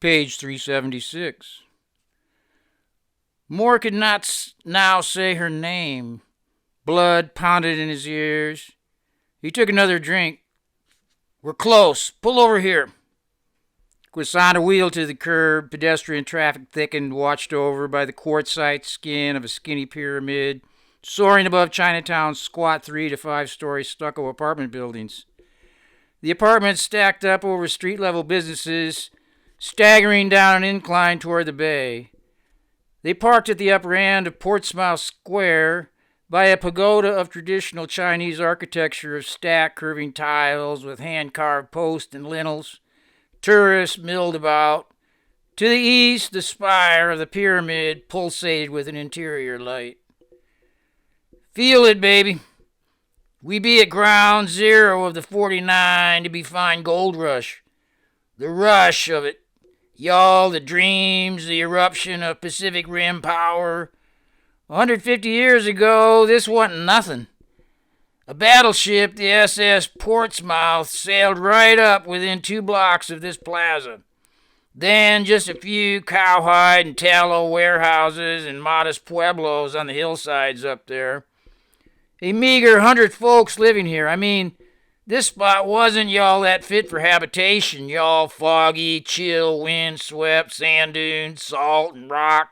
Page 376. Moore could not now say her name. Blood pounded in his ears. He took another drink. We're close. Pull over here. Christina wheeled to the curb. Pedestrian traffic thickened, watched over by the quartzite skin of a skinny pyramid, soaring above Chinatown's squat 3 to 5-story stucco apartment buildings. The apartments stacked up over street-level businesses, staggering down an incline toward the bay. They parked at the upper end of Portsmouth Square by a pagoda of traditional Chinese architecture of stacked curving tiles with hand-carved posts and lintels. Tourists milled about. To the east, the spire of the pyramid pulsated with an interior light. Feel it, baby. We be at ground zero of the 49 to be fine gold rush. The rush of it. Y'all, the dreams, the eruption of Pacific Rim power. 150 years ago, this wasn't nothing. A battleship, the SS Portsmouth, sailed right up within 2 blocks of this plaza. Then just a few cowhide and tallow warehouses and modest pueblos on the hillsides up there. A meager 100 folks living here. I mean, this spot wasn't y'all that fit for habitation. Y'all foggy, chill, wind-swept, sand dunes, salt and rock.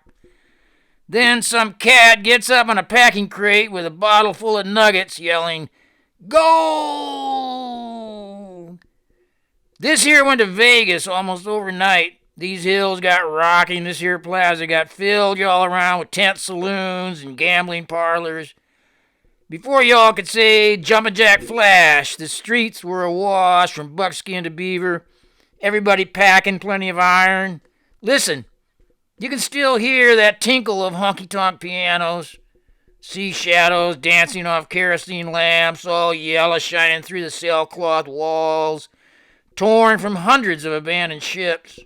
Then some cat gets up on a packing crate with a bottle full of nuggets yelling, "Gold!" This here went to Vegas almost overnight. These hills got rocking. This here plaza got filled all around with tent saloons and gambling parlors. Before y'all could say Jumpin' Jack Flash, the streets were awash from buckskin to beaver, everybody packing plenty of iron. Listen, you can still hear that tinkle of honky-tonk pianos, see shadows dancing off kerosene lamps, all yellow shining through the sailcloth walls, torn from hundreds of abandoned ships.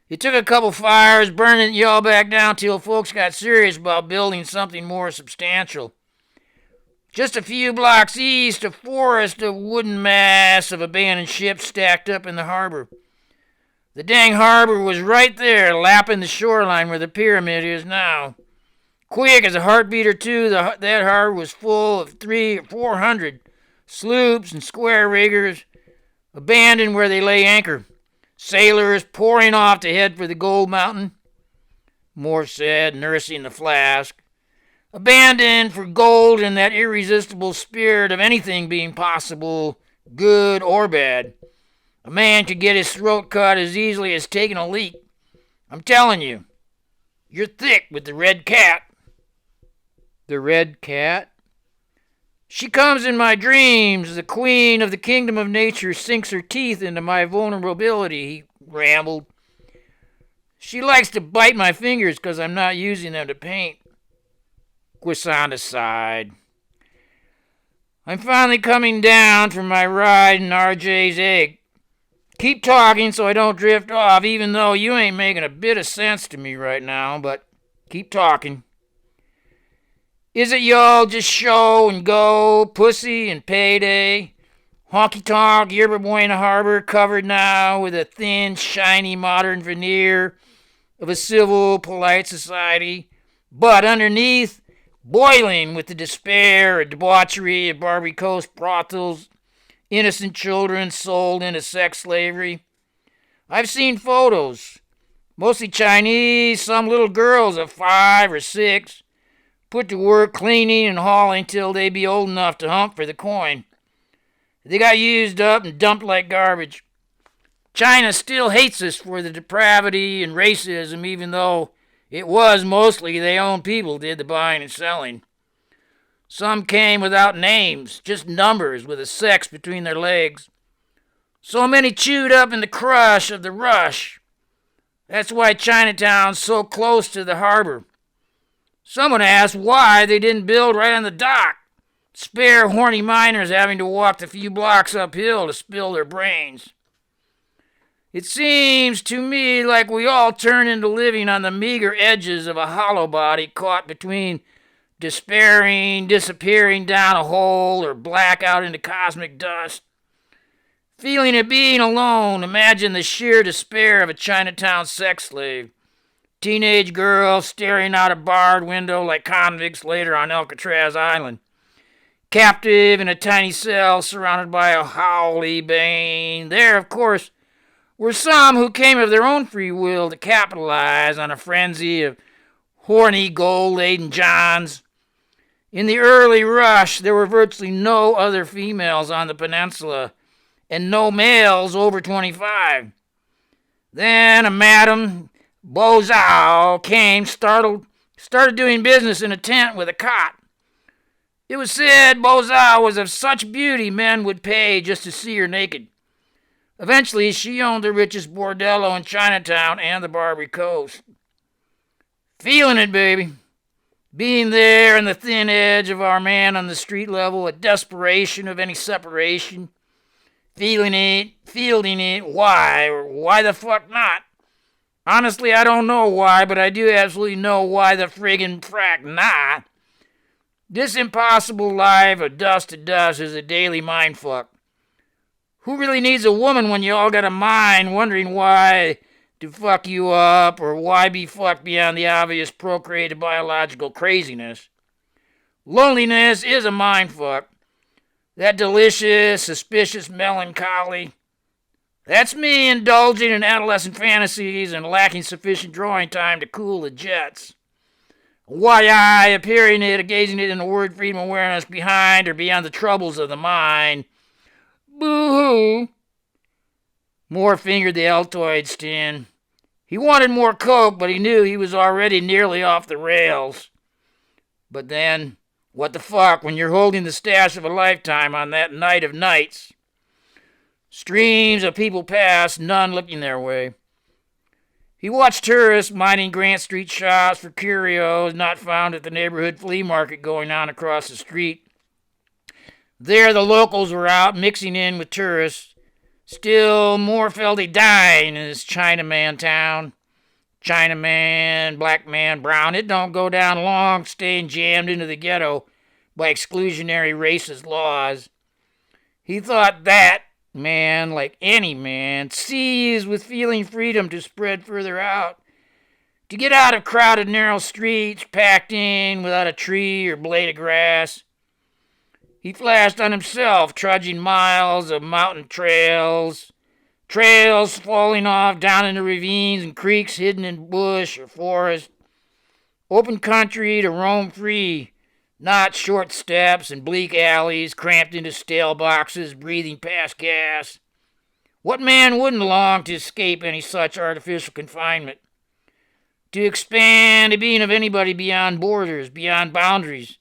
It took a couple fires burning y'all back down till folks got serious about building something more substantial. Just a few blocks east, a forest of wooden mass of abandoned ships stacked up in the harbor. The dang harbor was right there, lapping the shoreline where the pyramid is now. Quick as a heartbeat or two, that harbor was full of 300 or 400 sloops and square riggers, abandoned where they lay anchor. Sailors pouring off to head for the gold mountain. Moore said, nursing the flask. Abandoned for gold and that irresistible spirit of anything being possible, good or bad. A man could get his throat cut as easily as taking a leak. I'm telling you, you're thick with the red cat. The red cat? She comes in my dreams. The queen of the kingdom of nature sinks her teeth into my vulnerability, he rambled. She likes to bite my fingers because I'm not using them to paint. Christina sighed. I'm finally coming down from my ride in RJ's egg. Keep talking so I don't drift off, even though you ain't making a bit of sense to me right now, but keep talking. Is it y'all just show and go, pussy and payday? Honky-tonk, Yerba Buena Harbor covered now with a thin, shiny modern veneer of a civil, polite society, but underneath, boiling with the despair and debauchery of Barbary Coast brothels, innocent children sold into sex slavery. I've seen photos, mostly Chinese, some little girls of 5 or 6, put to work cleaning and hauling till they be old enough to hump for the coin. They got used up and dumped like garbage. China still hates us for the depravity and racism, even though it was mostly their own people did the buying and selling. Some came without names, just numbers with a sex between their legs. So many chewed up in the crush of the rush. That's why Chinatown's so close to the harbor. Someone asked why they didn't build right on the dock. Spare horny miners having to walk the few blocks uphill to spill their brains. It seems to me like we all turn into living on the meager edges of a hollow body caught between despairing, disappearing down a hole, or black out into cosmic dust. Feeling of being alone, imagine the sheer despair of a Chinatown sex slave. Teenage girls staring out a barred window like convicts later on Alcatraz Island. Captive in a tiny cell surrounded by a howly bane. There, of course, were some who came of their own free will to capitalize on a frenzy of horny, gold-laden Johns. In the early rush, there were virtually no other females on the peninsula, and no males over 25. Then a Madame Bozal came, started doing business in a tent with a cot. It was said Bozal was of such beauty men would pay just to see her naked. Eventually, she owned the richest bordello in Chinatown and the Barbary Coast. Feeling it, baby. Being there on the thin edge of our man on the street level, a desperation of any separation. Feeling it, fielding it, why, or why the fuck not? Honestly, I don't know why, but I do absolutely know why the friggin' frack not. This impossible life of dust to dust is a daily mindfuck. Who really needs a woman when you all got a mind wondering why to fuck you up or why be fucked beyond the obvious procreated biological craziness? Loneliness is a mindfuck. That delicious, suspicious melancholy. That's me indulging in adolescent fantasies and lacking sufficient drawing time to cool the jets. Why I, appearing it, gazing it in the word freedom awareness behind or beyond the troubles of the mind. Boo-hoo. Moore fingered the Altoids tin. He wanted more coke, but he knew he was already nearly off the rails. But then, what the fuck when you're holding the stash of a lifetime on that night of nights? Streams of people passed, none looking their way. He watched tourists mining Grant Street shops for curios not found at the neighborhood flea market going on across the street. There the locals were out mixing in with tourists. Still more felt a dine in this Chinaman town. Chinaman, black man, brown, it don't go down long staying jammed into the ghetto by exclusionary racist laws. He thought that man, like any man, seized with feeling freedom to spread further out, to get out of crowded narrow streets, packed in without a tree or blade of grass. He flashed on himself, trudging miles of mountain trails falling off down into ravines and creeks hidden in bush or forest. Open country to roam free, not short steps and bleak alleys cramped into stale boxes breathing past gas. What man wouldn't long to escape any such artificial confinement? To expand a being of anybody beyond borders, beyond boundaries,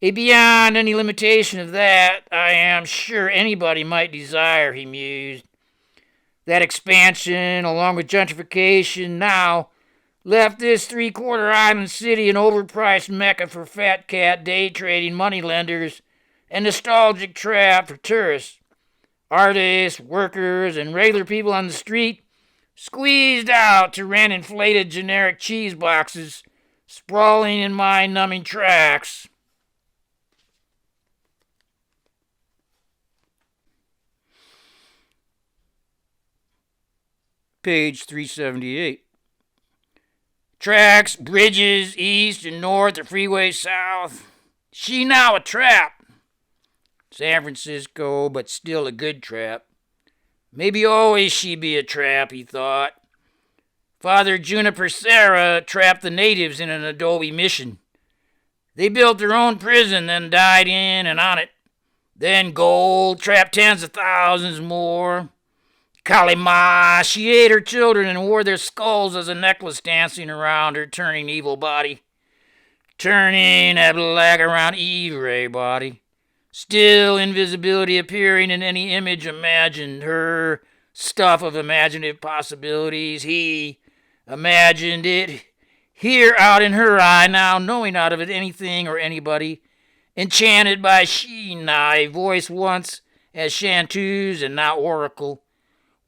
beyond any limitation of that, I am sure anybody might desire, he mused. That expansion, along with gentrification, now left this three-quarter island city an overpriced mecca for fat cat day trading moneylenders and nostalgic trap for tourists. Artists, workers, and regular people on the street squeezed out to rent inflated generic cheese boxes, sprawling in mind-numbing tracks. Page 378. Tracks, bridges, east and north, the freeway south. She now a trap. San Francisco, but still a good trap. Maybe always she be a trap, he thought. Father Juniper Serra trapped the natives in an adobe mission. They built their own prison, then died in and on it. Then gold, trapped tens of thousands more. Kalima, she ate her children and wore their skulls as a necklace dancing around her turning evil body. Turning that black around Eve body. Still invisibility appearing in any image imagined. Her stuff of imaginative possibilities. He imagined it. Here out in her eye now, knowing out of it anything or anybody. Enchanted by Sheena, a voice once as chanteuse and now oracle.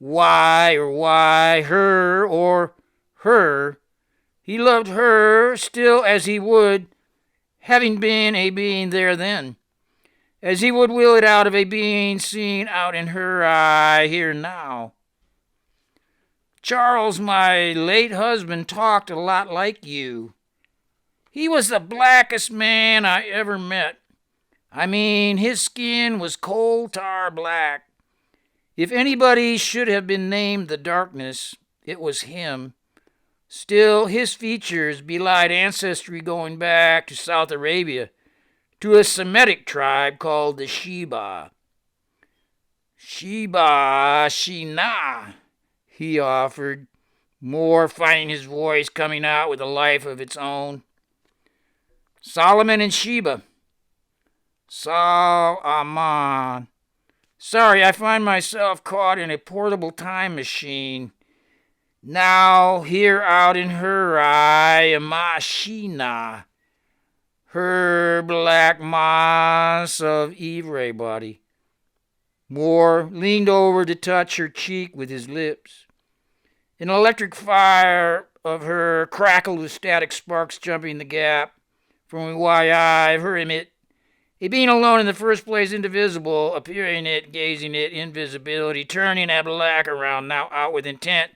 Why or why, her or her. He loved her still as he would, having been a being there then. as he would will it out of a being seen out in her eye here now. Charles, my late husband, talked a lot like you. He was the blackest man I ever met. I mean, his skin was coal tar black. If anybody should have been named the darkness, it was him. Still, his features belied ancestry going back to South Arabia, to a Semitic tribe called the Sheba. Shina, he offered, more finding his voice coming out with a life of its own. Solomon and Sheba. Solomon. Sorry, I find myself caught in a portable time machine. Now, here out in her eye, Mashina, her black mass of everybody. Moore leaned over to touch her cheek with his lips. An electric fire of her crackled with static sparks jumping the gap from why I've heard him it. A being alone in the first place, indivisible, appearing it, gazing it, invisibility, turning that black around, now out with intent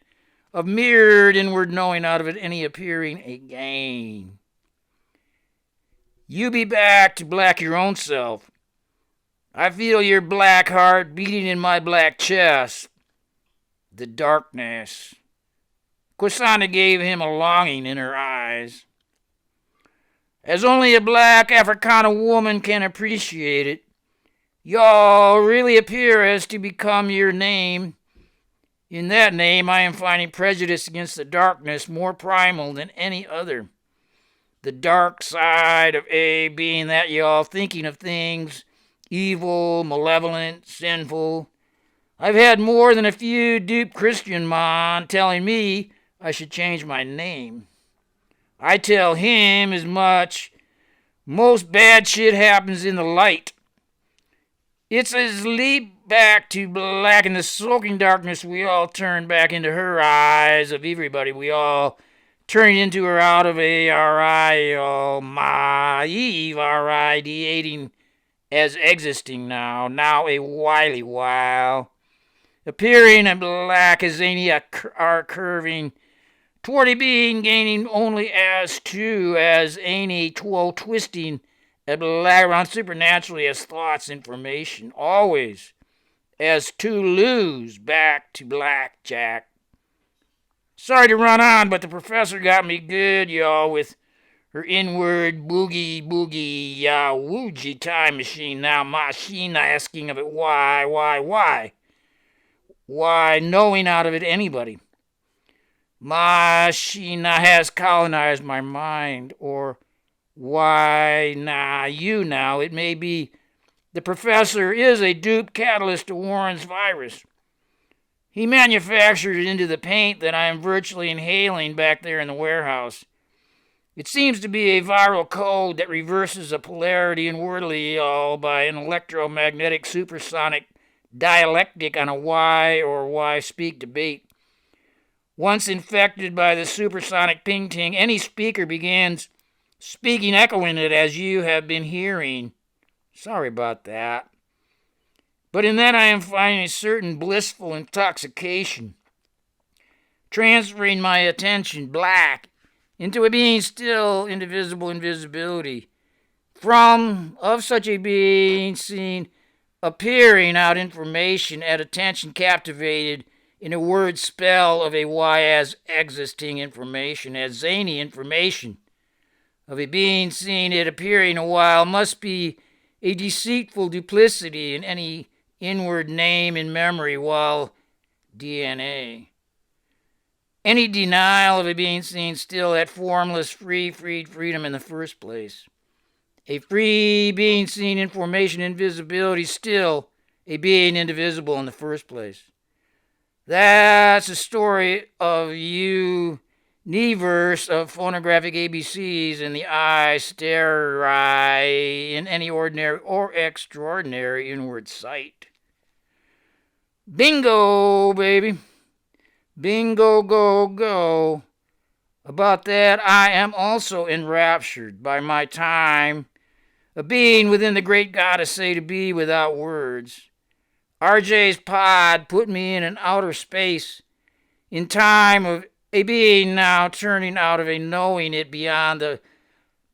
of mirrored inward knowing out of it any appearing again. You be back to black your own self. I feel your black heart beating in my black chest. The darkness. Christina gave him a longing in her eyes. As only a black Africana woman can appreciate it, y'all really appear as to become your name. In that name, I am finding prejudice against the darkness more primal than any other. The dark side of A being that y'all thinking of things evil, malevolent, sinful. I've had more than a few dupe Christian mon telling me I should change my name. I tell him as much. Most bad shit happens in the light. It's as leap back to black in the soaking darkness we all turn back into her eyes of everybody. We all turn into her out of A-R-I, all naive R-I-D-ating as existing now a wily while. Appearing in black as any are curving toward a being gaining only as any twisting a black around supernaturally as thoughts information, always as to lose back to blackjack. Sorry to run on, but the professor got me good, y'all, with her inward boogie woogie time machine. Now machine asking of it why? Why knowing out of it anybody? Machina has colonized my mind, or why, you now. It may be the professor is a dupe catalyst to Warren's virus. He manufactured it into the paint that I am virtually inhaling back there in the warehouse. It seems to be a viral code that reverses a polarity inwardly all by an electromagnetic supersonic dialectic on a why or why speak debate. Once infected by the supersonic ping-ting, any speaker begins speaking, echoing it as you have been hearing. Sorry about that. But in that I am finding a certain blissful intoxication, transferring my attention black into a being still indivisible invisibility, from of such a being seen appearing out information at attention captivated in a word spell of a why as existing information, as zany information, of a being seen it appearing a while must be a deceitful duplicity in any inward name in memory, while DNA. Any denial of a being seen still at formless, freed freedom in the first place. A free being seen information invisibility still a being indivisible in the first place. That's the story of universe of phonographic ABCs in the eye stare in any ordinary or extraordinary inward sight. Bingo, baby. Bingo, go. About that, I am also enraptured by my time a being within the great goddess say to be without words. RJ's pod put me in an outer space, in time of a being now turning out of a knowing it beyond the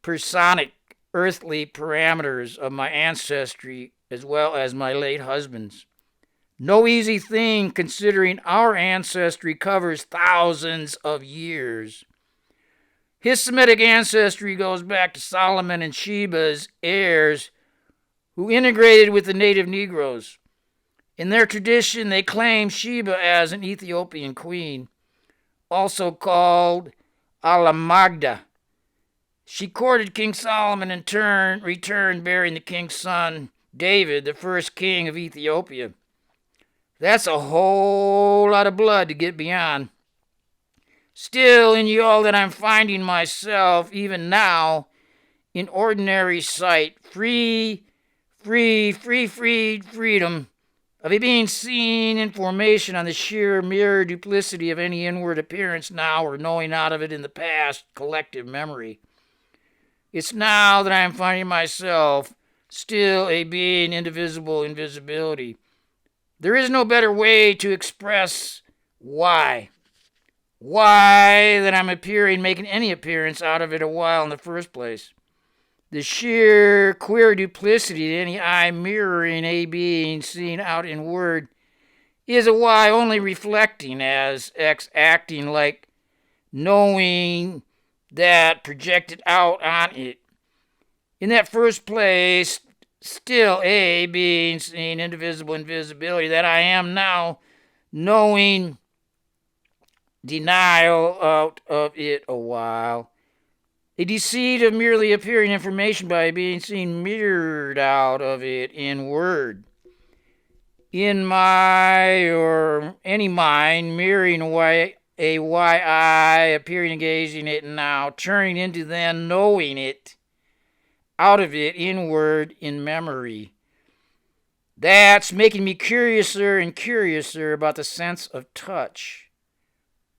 personic earthly parameters of my ancestry as well as my late husband's. No easy thing considering our ancestry covers thousands of years. His Semitic ancestry goes back to Solomon and Sheba's heirs who integrated with the native Negroes. In their tradition, they claim Sheba as an Ethiopian queen, also called Alamagda. She courted King Solomon and returned bearing the king's son, David, the first king of Ethiopia. That's a whole lot of blood to get beyond. Still, in y'all that I'm finding myself, even now, in ordinary sight, freedom of it being seen in formation on the sheer mirror duplicity of any inward appearance now or knowing out of it in the past collective memory. It's now that I am finding myself still a being indivisible invisibility. There is no better way to express why. Why that I'm making any appearance out of it a while in the first place. The sheer queer duplicity of any eye mirroring a being seen out in word is a why only reflecting as acting like knowing that projected out on it. In that first place, still a being seen indivisible invisibility that I am now knowing denial out of it a while. A deceit of merely appearing information by being seen mirrored out of it in word. In my or any mind mirroring a why I appearing and gazing it now, turning into then knowing it out of it in word, in memory. That's making me curiouser and curiouser about the sense of touch.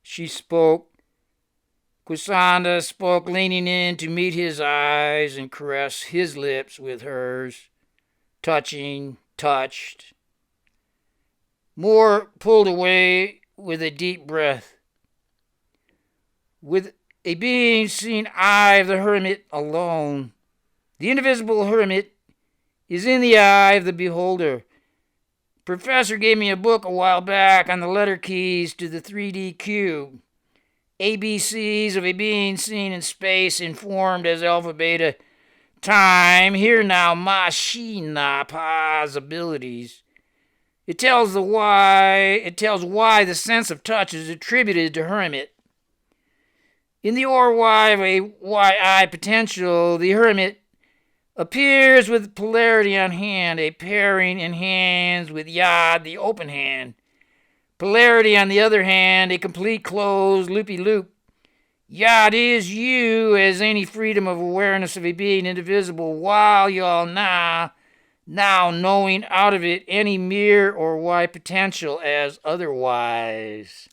She spoke. Kusanda spoke, leaning in to meet his eyes and caress his lips with hers, touched. Moore pulled away with a deep breath. With a being seen eye of the hermit alone, the indivisible hermit is in the eye of the beholder. Professor gave me a book a while back on the letter keys to the 3D cube. ABCs of a being seen in space, informed as alpha, beta, time, here now, machina, possibilities. It tells why the sense of touch is attributed to hermit. In the or why of a YI potential, the hermit appears with polarity on hand, a pairing in hands with Yod, the open hand. Polarity, on the other hand, a complete closed loopy-loop. Yod is you as any freedom of awareness of a being indivisible, while y'all now knowing out of it any mere or Y potential as otherwise.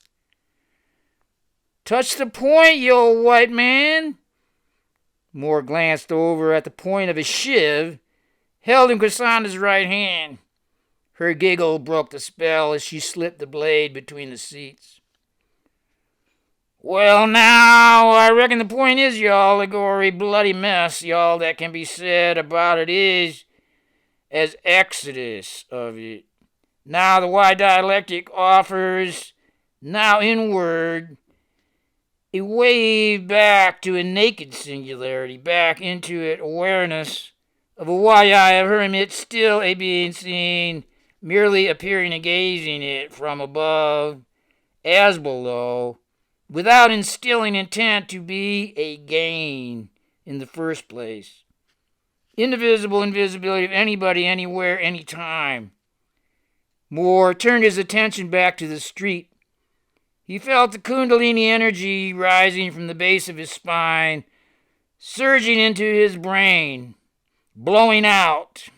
Touch the point, you old white man. Moore glanced over at the point of a shiv held in Casandra's right hand. Her giggle broke the spell as she slipped the blade between the seats. Well, now, I reckon the point is, y'all, a gory, bloody mess, y'all, that can be said about it is as exodus of it. Now the Y dialectic offers, now inward, a wave back to a naked singularity, back into it awareness of a Y-I of hermit, still a being seen, merely appearing and gazing it from above as below, without instilling intent to be a gain in the first place. Indivisible invisibility of anybody, anywhere, anytime. Moore turned his attention back to the street. He felt the kundalini energy rising from the base of his spine, surging into his brain, blowing out.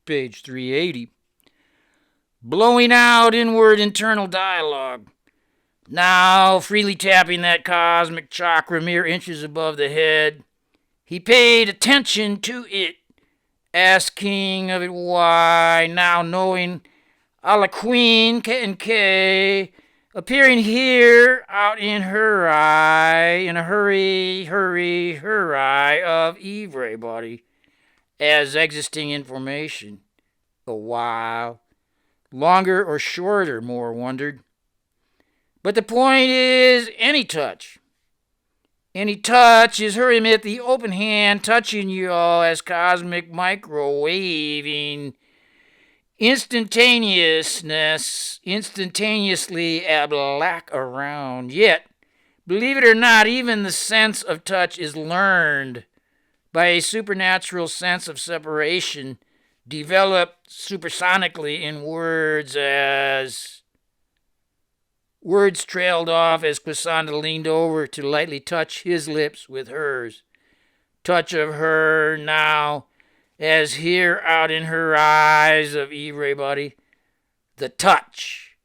Page 380. Blowing out inward internal dialogue. Now, freely tapping that cosmic chakra mere inches above the head, he paid attention to it, asking of it why, now knowing a la Queen and Kay, appearing here out in her eye, in a hurry, her eye of everybody, as existing information. A while, longer or shorter, Moore wondered. But the point is, any touch is her emit the open hand touching you all as cosmic microwaving instantaneously a black around. Yet, believe it or not, even the sense of touch is learned by a supernatural sense of separation developed supersonically in words trailed off as Cassandra leaned over to lightly touch his lips with hers. Touch of her now, as here out in her eyes of everybody. The touch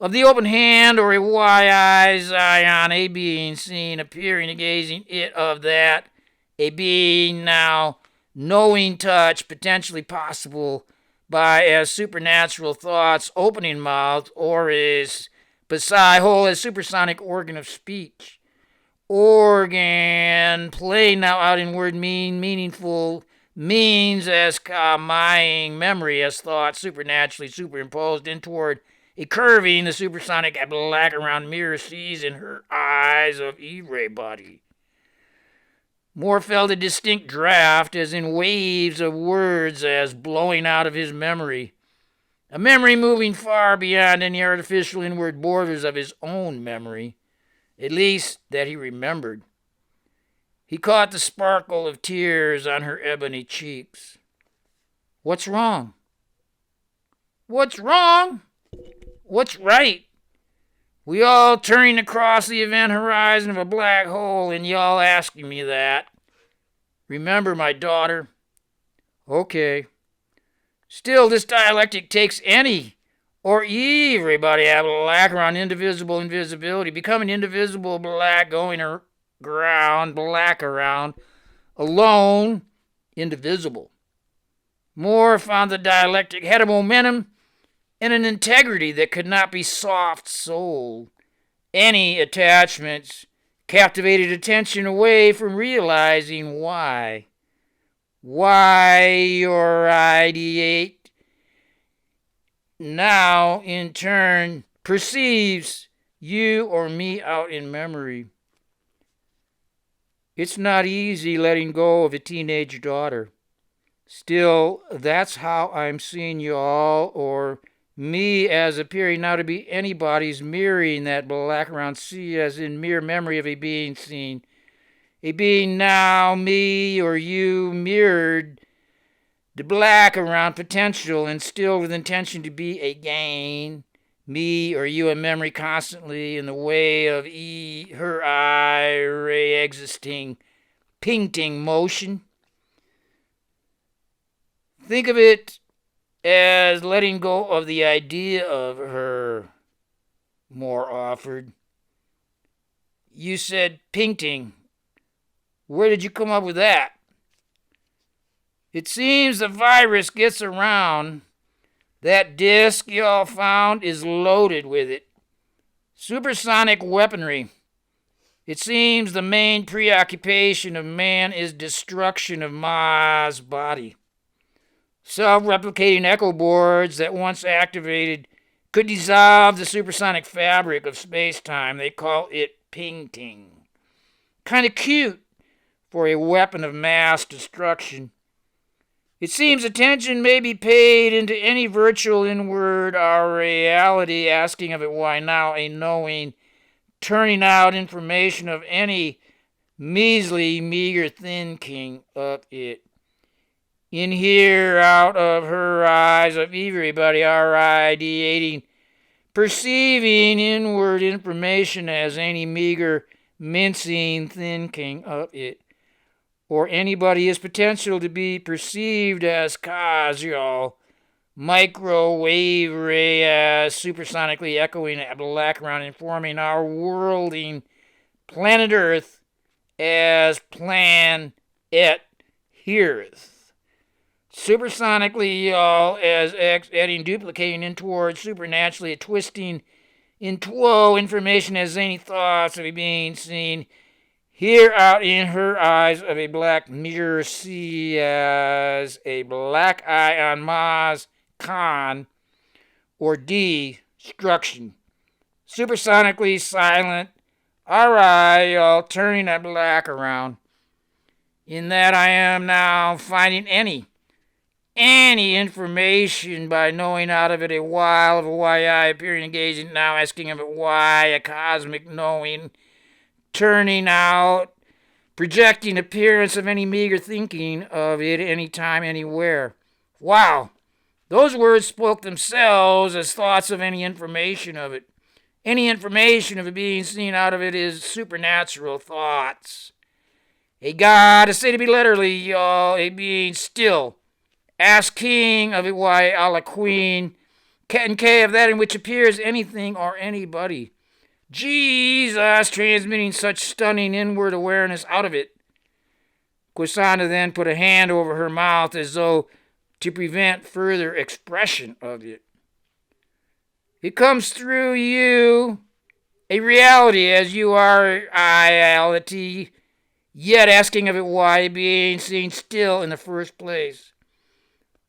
of the open hand or a wide-eyed Zion, a being seen appearing and gazing it of that, a being now knowing touch potentially possible by as supernatural thoughts opening mouth or is beside whole as supersonic organ of speech. Organ play now out in word meaningful means as calming memory as thought supernaturally superimposed in toward a curving the supersonic black around mirror sees in her eyes of everybody. Moore felt a distinct draft as in waves of words as blowing out of his memory. A memory moving far beyond any artificial inward borders of his own memory, at least that he remembered. He caught the sparkle of tears on her ebony cheeks. What's wrong? What's wrong? What's right? We all turning across the event horizon of a black hole and y'all asking me that. Remember, my daughter. Okay. Still, this dialectic takes any or everybody out of black around indivisible invisibility, becoming indivisible black, going around, black around, alone, indivisible. Moore found the dialectic had a momentum and an integrity that could not be soft-souled. Any attachments captivated attention away from realizing why. Why your ideate now in turn perceives you or me out in memory. It's not easy letting go of a teenage daughter. Still, that's how I'm seeing you all, or me as appearing now to be anybody's mirroring that black around sea as in mere memory of a being seen. A being now, me or you, mirrored the black around potential and still with intention to be a gain. Me or you, a memory constantly in the way of her eye, ray existing, painting motion. Think of it as letting go of the idea of her, Moore offered. You said painting. Where did you come up with that? It seems the virus gets around. That disc y'all found is loaded with it. Supersonic weaponry. It seems the main preoccupation of man is destruction of Ma's body. Self-replicating echo boards that once activated could dissolve the supersonic fabric of space-time. They call it painting. Kind of cute for a weapon of mass destruction. It seems attention may be paid into any virtual inward our reality, asking of it why now a knowing, turning out information of any measly, meager thinking of it. In here, out of her eyes of everybody, our ideating, perceiving inward information as any meager, mincing thinking of it. Or anybody is potential to be perceived as casual, microwave ray supersonically echoing at the background, informing our worlding planet Earth as plan it heareth. Supersonically, y'all, as X adding, duplicating in towards supernaturally, twisting in two information as any thoughts of a being seen here out in her eyes of a black mirror, see as a black eye on Maz Khan or destruction. Supersonically silent, alright, y'all, turning that black around. In that I am now finding any information by knowing out of it a while of a why I appearing engaging now asking of it why a cosmic knowing turning out projecting appearance of any meager thinking of it any time anywhere. Wow, those words spoke themselves as thoughts of any information of it. Any information of it being seen out of it is supernatural thoughts. A God, to say to be literally, y'all, a being still. Ask king of it why Allah queen, and K of that in which appears anything or anybody. Jesus transmitting such stunning inward awareness out of it. Christina then put a hand over her mouth as though to prevent further expression of it. It comes through you, a reality as you are reality, yet asking of it why being seen still in the first place.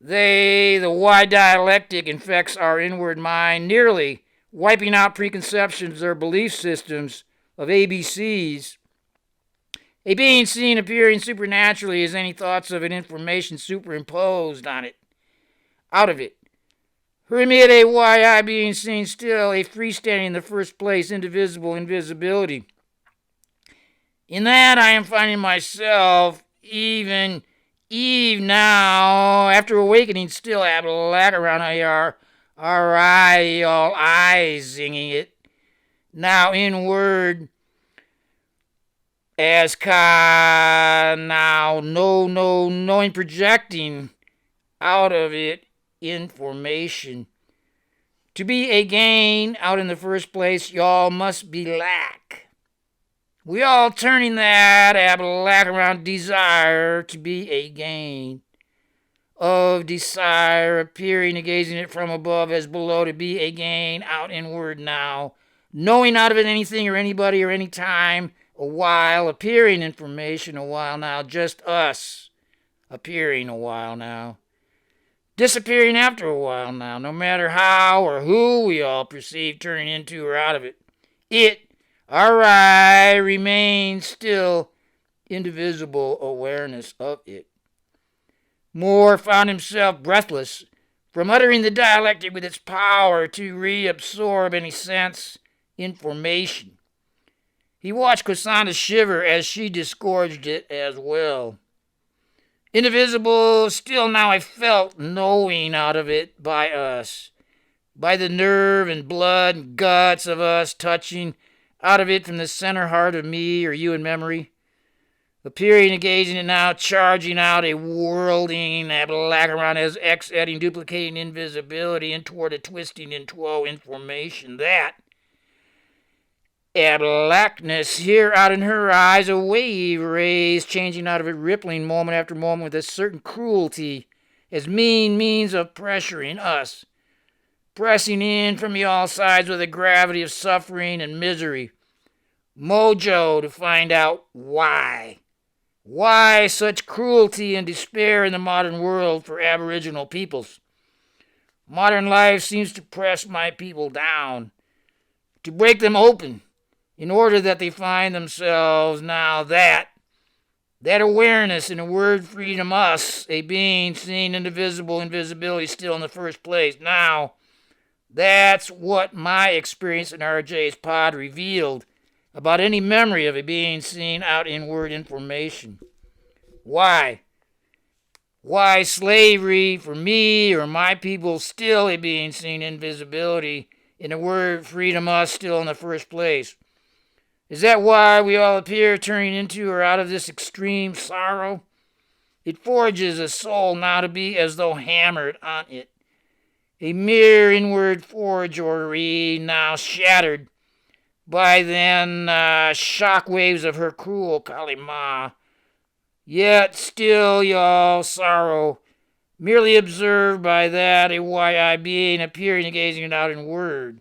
The why dialectic infects our inward mind, nearly wiping out preconceptions or belief systems of ABCs. A being seen appearing supernaturally as any thoughts of an information superimposed on it, out of it. Hermit a why I being seen still, a freestanding in the first place, indivisible invisibility. In that I am finding myself even Eve now, after awakening still at black around our eye, all eyes singing it. Now inward as ka now knowing projecting out of it information. To be a gain out in the first place, y'all must be lack. We all turning that black around desire to be a gain. Of desire appearing and gazing it from above as below to be a gain out inward now. Knowing out of it anything or anybody or any time, a while, appearing information a while now, just us appearing a while now. Disappearing after a while now, no matter how or who we all perceive turning into or out of it. It, our eye, remains still indivisible awareness of it. Moore found himself breathless from uttering the dialectic with its power to reabsorb any sense information. He watched Cassandra shiver as she disgorged it as well. Indivisible, still now I felt knowing out of it by us, by the nerve and blood and guts of us touching out of it from the center heart of me or you in memory. Appearing, engaging it now, charging out a whirling black around as X adding, duplicating invisibility and toward a twisting into information. That blackness here out in her eyes, a wave rays changing out of it, rippling moment after moment with a certain cruelty as mean means of pressuring us, pressing in from all sides with a gravity of suffering and misery. Mojo to find out why. Why such cruelty and despair in the modern world for Aboriginal peoples? Modern life seems to press my people down, to break them open, in order that they find themselves now that awareness in the word freedom, us, a being seen indivisible, invisibility still in the first place. Now, that's what my experience in RJ's pod revealed about any memory of a being seen out in word information. Why? Why slavery for me or my people still a being seen invisibility in the word freedom, us still in the first place? Is that why we all appear turning into or out of this extreme sorrow? It forges a soul now to be as though hammered on it. a mere inward forgery now shattered by then shock waves of her cruel Kalima. Yet still y'all sorrow, merely observed by that a wide-eyed being appearing and gazing out in word.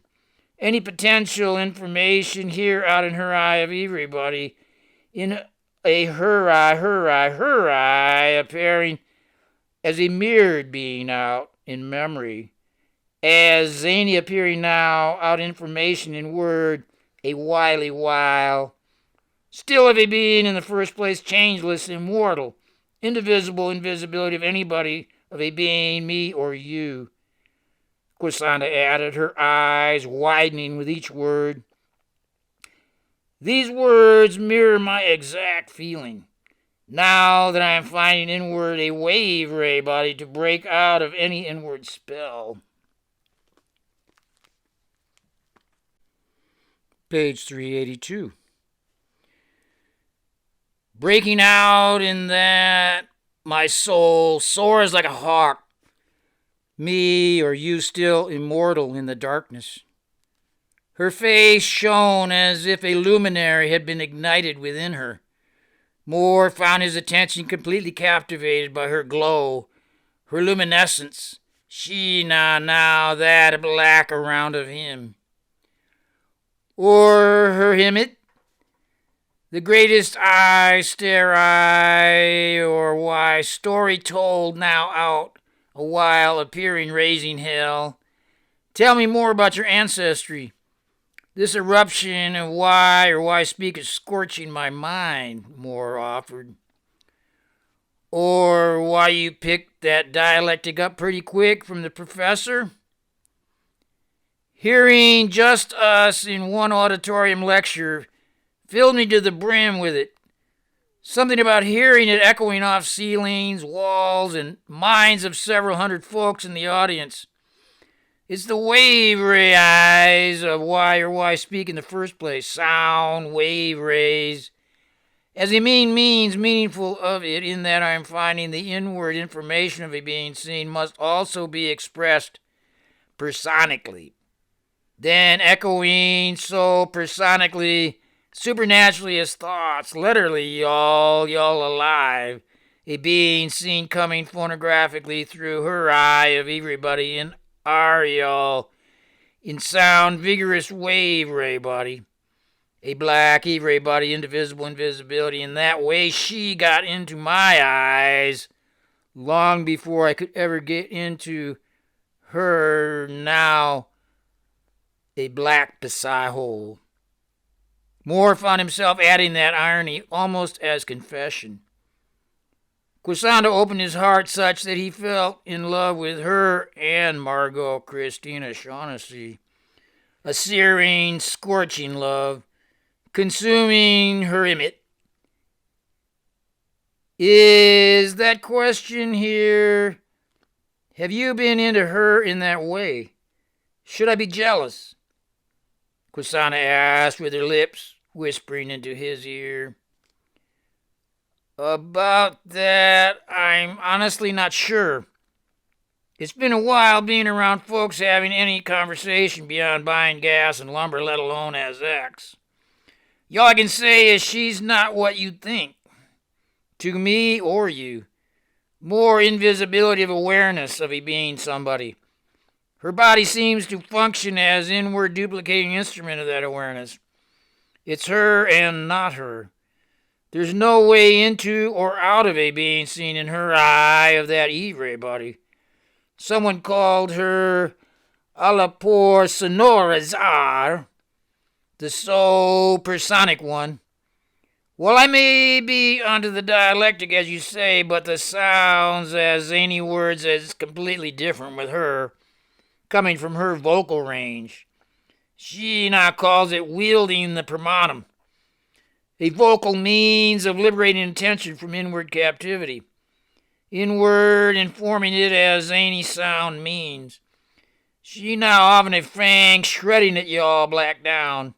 Any potential information here out in her eye of everybody, in a her eye, appearing as a mirrored being out in memory, as zany appearing now out information in word, a wily while, still of a being in the first place changeless, immortal, indivisible, invisibility of anybody, of a being, me or you. Quislanda added, her eyes widening with each word. These words mirror my exact feeling. Now that I am finding inward a wave ray body to break out of any inward spell. Page 382. Breaking out in that, my soul soars like a hawk. Me or you still immortal in the darkness. Her face shone as if a luminary had been ignited within her. Moore found his attention completely captivated by her glow, her luminescence. She now that black around of him. Or her himit, the greatest eye, stare eye, or why, story told now out, a while appearing raising hell. Tell me more about your ancestry. This eruption of why or why speak is scorching my mind, Moore offered. Or why you picked that dialectic up pretty quick from the professor? Hearing just us in one auditorium lecture filled me to the brim with it. Something about hearing it echoing off ceilings, walls, and minds of several hundred folks in the audience. It's the wave ray eyes of why or why speak in the first place. Sound, wave rays. As a means meaningful of it, in that I am finding the inward information of a being seen must also be expressed personically. Then echoing so personically, supernaturally as thoughts, literally, y'all alive. A being seen coming phonographically through her eye of everybody in our y'all, in sound, vigorous wave ray body. A black ray body, indivisible invisibility. In that way, she got into my eyes long before I could ever get into her. Now a black psi hole. Moore found himself adding that irony almost as confession. Quislanda opened his heart such that he felt in love with her and Margot Christina Shaughnessy. A searing, scorching love, consuming her image. Is that question here? Have you been into her in that way? Should I be jealous? Quislanda asked with her lips whispering into his ear. About that, I'm honestly not sure. It's been a while being around folks having any conversation beyond buying gas and lumber, let alone as X. All I can say is she's not what you think. To me or you. More invisibility of awareness of a being somebody. Her body seems to function as inward duplicating instrument of that awareness. It's her and not her. There's no way into or out of a being seen in her eye of that E-ray body. Someone called her a la por sonorizar, the so personic one. Well, I may be onto the dialectic, as you say, but the sounds as zany words as completely different with her, coming from her vocal range. She now calls it wielding the pramatum, a vocal means of liberating attention from inward captivity. Inward informing it as zany sound means. She now having a fang shredding it y'all black down.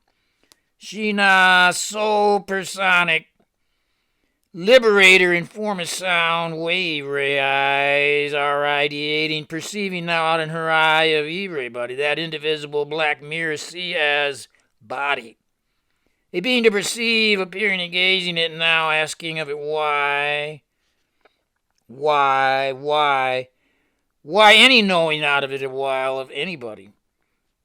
She now so personic, Liberator in form of sound, wave ray eyes are ideating, perceiving now out in her eye of everybody, that indivisible black mirror see as body. A being to perceive, appearing and gazing it now, asking of it why? Why? Why any knowing out of it a while of anybody?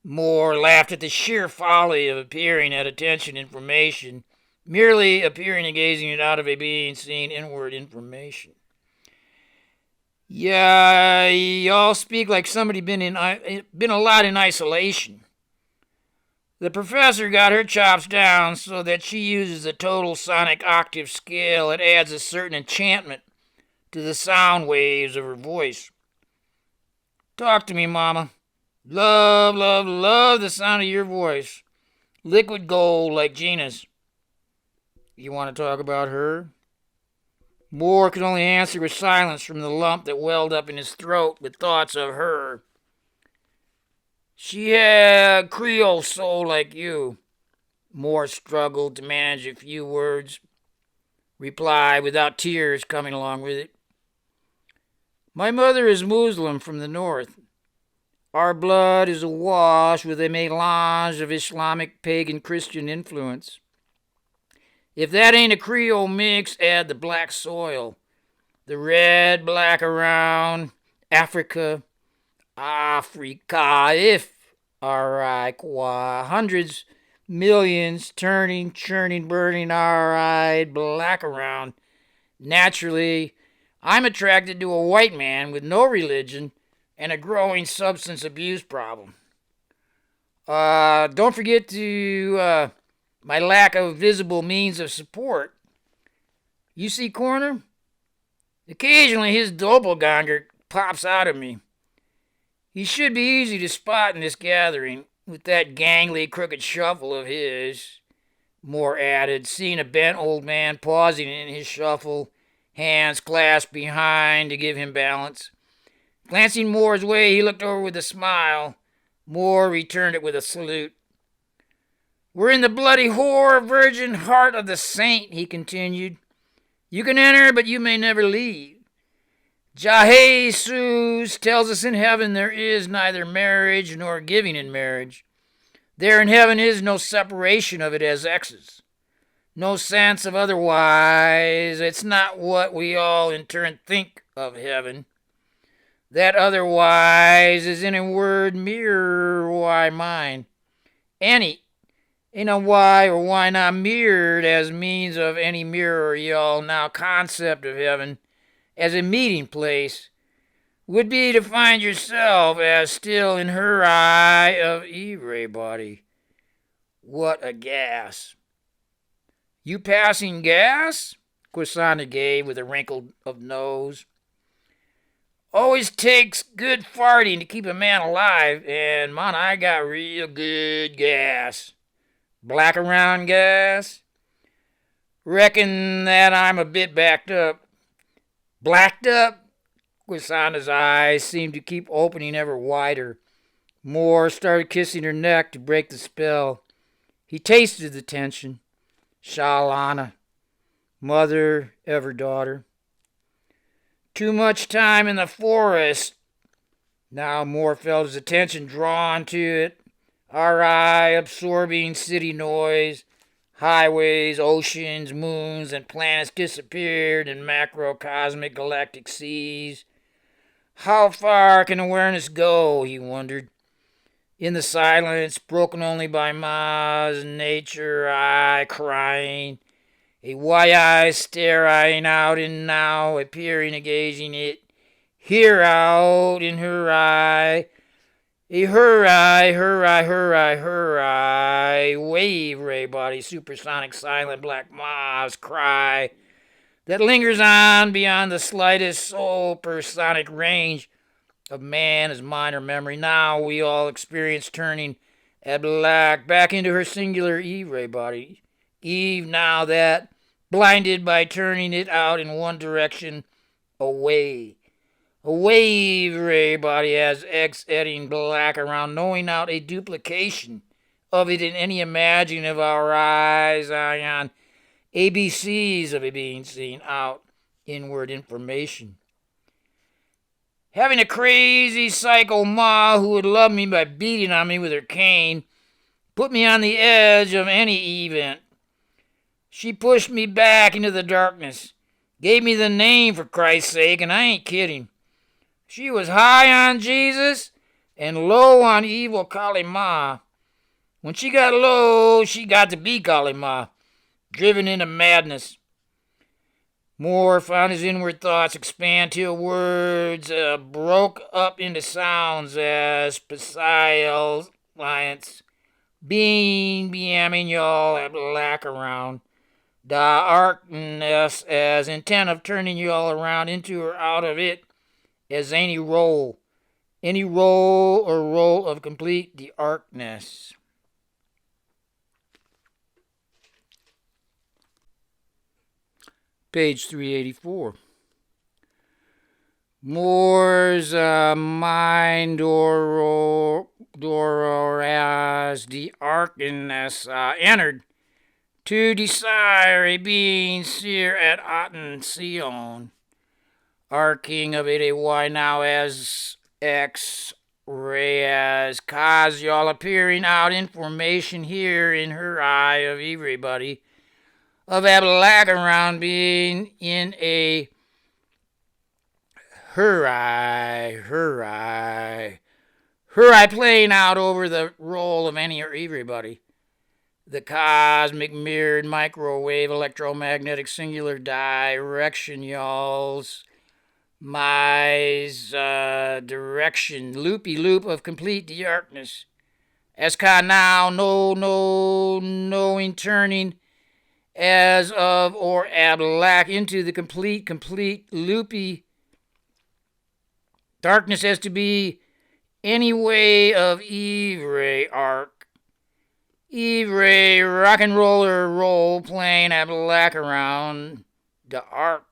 More laughed at the sheer folly of appearing at attention information, merely appearing and gazing it out of a being seeing inward information. Yeah, y'all speak like somebody been a lot in isolation. The professor got her chops down so that she uses a total sonic octave scale. It adds a certain enchantment to the sound waves of her voice. Talk to me, Mama. Love the sound of your voice. Liquid gold like Gina's. You want to talk about her? Moore could only answer with silence from the lump that welled up in his throat with thoughts of her. She had Creole soul like you. Moore struggled to manage a few words. Reply without tears coming along with it. My mother is Muslim from the north. Our blood is awash with a melange of Islamic, pagan, Christian influence. If that ain't a Creole mix, add the black soil. The red, black around Africa, if Arikwa, hundreds, millions, turning, churning, burning, alright, black around. Naturally, I'm attracted to a white man with no religion and a growing substance abuse problem. Don't forget to my lack of visible means of support. You see Corner? Occasionally his doppelganger pops out of me. He should be easy to spot in this gathering, with that gangly, crooked shuffle of his. Moore added, seeing a bent old man pausing in his shuffle, hands clasped behind to give him balance. Glancing Moore's way, he looked over with a smile. Moore returned it with a salute. We're in the bloody whore, virgin heart of the saint, he continued. You can enter, but you may never leave. Jesus tells us in heaven there is neither marriage nor giving in marriage. There in heaven is no separation of it as exes. No sense of otherwise. It's not what we all in turn think of heaven. That otherwise is in a word mirror, why mine. Any, in a why or why not mirrored as means of any mirror y'all now concept of heaven as a meeting place would be to find yourself as still in her eye of everybody. What a gas. You passing gas? Christina gave with a wrinkle of nose. Always takes good farting to keep a man alive, and man, I got real good gas. Black around gas? Reckon that I'm a bit backed up. Blacked up? Quisana's eyes seemed to keep opening ever wider. Moore started kissing her neck to break the spell. He tasted the tension. Shalana, mother, ever daughter. Too much time in the forest. Now Moore felt his attention drawn to it. Our eye absorbing city noise. Highways, oceans, moons, and planets disappeared in macrocosmic galactic seas. How far can awareness go, he wondered. In the silence, broken only by Ma's nature, I crying, a wide-eyed staring out in now, appearing and gazing it, here out in her eye, a her eye, wave ray body, supersonic silent black Ma's cry that lingers on beyond the slightest supersonic range of man as minor memory. Now we all experience turning at black back into her singular Eve-ray body. Eve now that, blinded by turning it out in one direction, away. A wave-ray body as X-eddying black around, knowing out a duplication of it in any imagining of our eyes, ion, ABCs of a being seen out, inward information. Having a crazy psycho ma who would love me by beating on me with her cane, put me on the edge of any event. She pushed me back into the darkness, gave me the name for Christ's sake, and I ain't kidding. She was high on Jesus and low on evil Kali Ma. When she got low, she got to be Kali Ma, driven into madness. Moore found his inward thoughts expand till words broke up into sounds as Psial Alliance, being beamming y'all at black around. Darkness as intent of turning y'all around into or out of it as any role or role of complete darkness. Page 384. Moore's mind or as the darkness entered to desire a being seer at Aten Sion, arcing of it a Y now as X-ray as cause y'all appearing out information here in her eye of everybody, of a black around being in a her eye playing out over the role of any or everybody. The cosmic mirrored microwave electromagnetic singular direction, y'all's my's direction, loopy loop of complete darkness. As ka now, knowing turning as of or ablack into the complete loopy darkness as to be any way of Ivre arc. Ivre rock and roller role playing at black around the arc.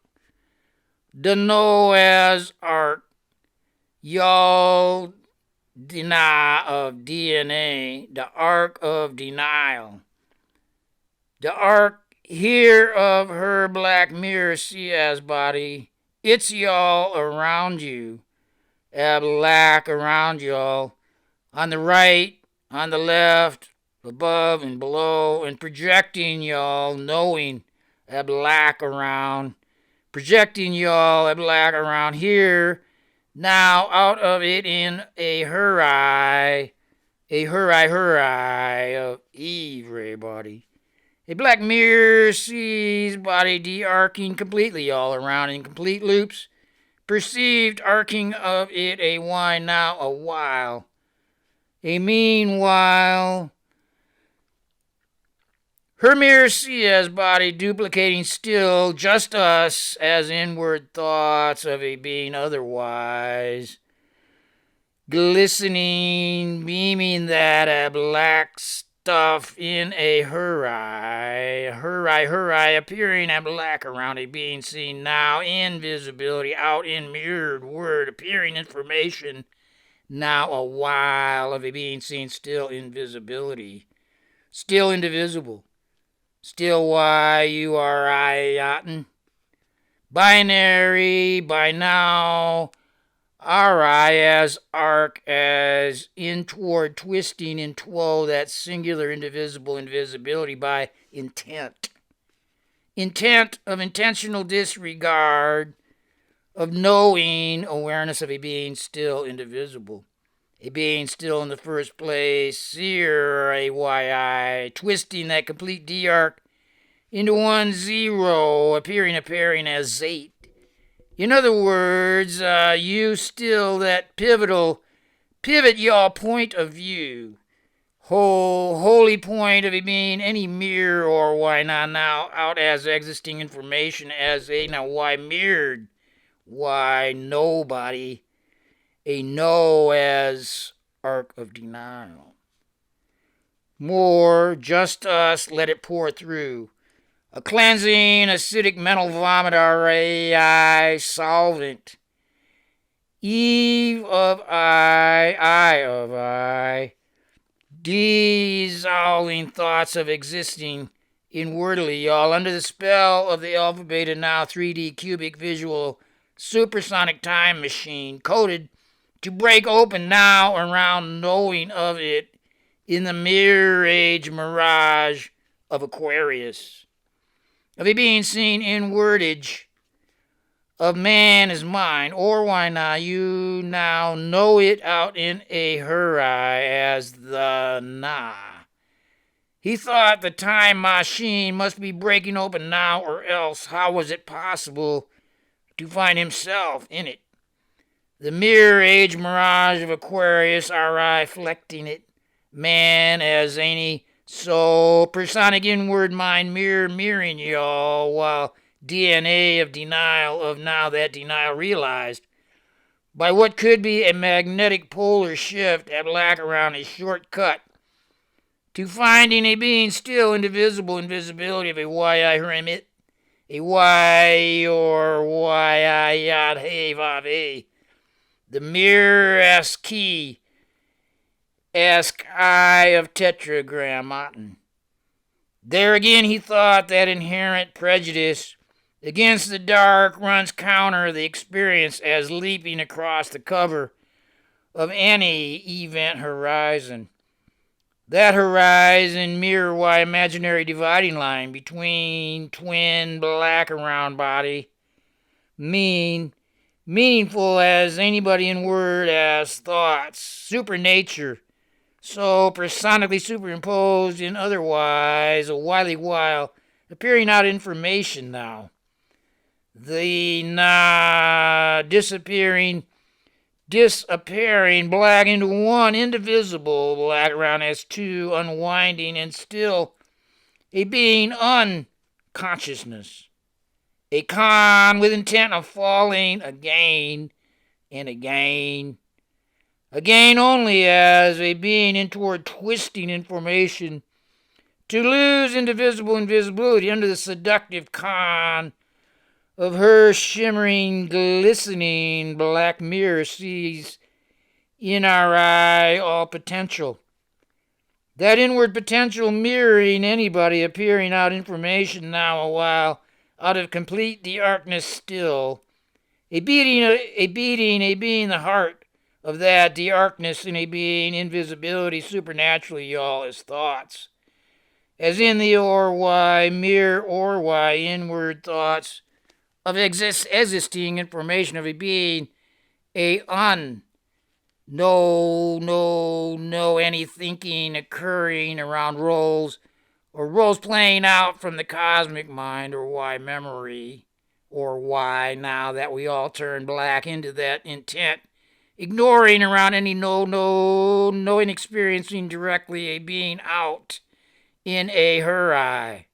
The know as arc. Y'all deny of DNA. The arc of denial. The arc here of her black mirror see as body. It's y'all around you. Black around y'all. On the right, on the left, above and below, and projecting y'all, knowing black around. Projecting y'all black around here. Now out of it in a her eye of everybody. A black mirror sees body de-arcing completely all around in complete loops. Perceived arcing of it a while now a while. A meanwhile, her mirror see as body duplicating still just us as inward thoughts of a being otherwise. Glistening, beaming that a black stuff in a her eye, appearing a black around a being seen now in visibility, out in mirrored word, appearing information now a while of a being seen still invisibility, still indivisible, still why you are I binary by now. Ri as arc as in toward twisting in two that singular indivisible invisibility by intent. Intent of intentional disregard of knowing awareness of a being still indivisible. A being still in the first place, seer a yi, twisting that complete d-arc into 1 0, appearing as zate. In other words, you still that pivot y'all point of view. Holy point of it being any mirror or why not now out as existing information as a now why mirrored. Why nobody. A no as arc of denial. More, just us, let it pour through. A cleansing, acidic mental vomit, RAI, solvent. Eve of I of I. Dissolving thoughts of existing inwardly, y'all, under the spell of the alpha beta now 3D cubic visual supersonic time machine, coded to break open now around knowing of it in the mirror age mirage of Aquarius, of a being seen in wordage of man is mine, or why not you now know it out in a hurry as the na. He thought the time machine must be breaking open now, or else how was it possible to find himself in it? The mirror age mirage of Aquarius, our eye reflecting it, man as any so personic inward mind mirroring y'all, while DNA of denial of now that denial realized by what could be a magnetic polar shift at lack around a shortcut to finding a being still indivisible invisibility of a why I hermit, a why or why I yad hey vav hey, the mirror key ask I of tetragrammaton. There again he thought that inherent prejudice against the dark runs counter the experience as leaping across the cover of any event horizon. That horizon mirror why imaginary dividing line between twin black around body meaningful as anybody in word as thoughts, supernature, so personically superimposed in otherwise a wily while appearing out information now. The disappearing black into one indivisible black around as two unwinding and still a being unconsciousness, a con with intent of falling again and again only as a being in toward twisting information to lose indivisible invisibility under the seductive con of her shimmering, glistening black mirror sees in our eye all potential. That inward potential mirroring anybody appearing out information now a while out of complete darkness still. A beating the heart of that darkness in a being invisibility supernaturally, y'all, as thoughts. As in the or why, mere or why, inward thoughts of existing information of a being, a no any thinking occurring around roles or roles playing out from the cosmic mind or why memory or why now that we all turn black into that intent, ignoring around any no experiencing directly a being out in a her eye.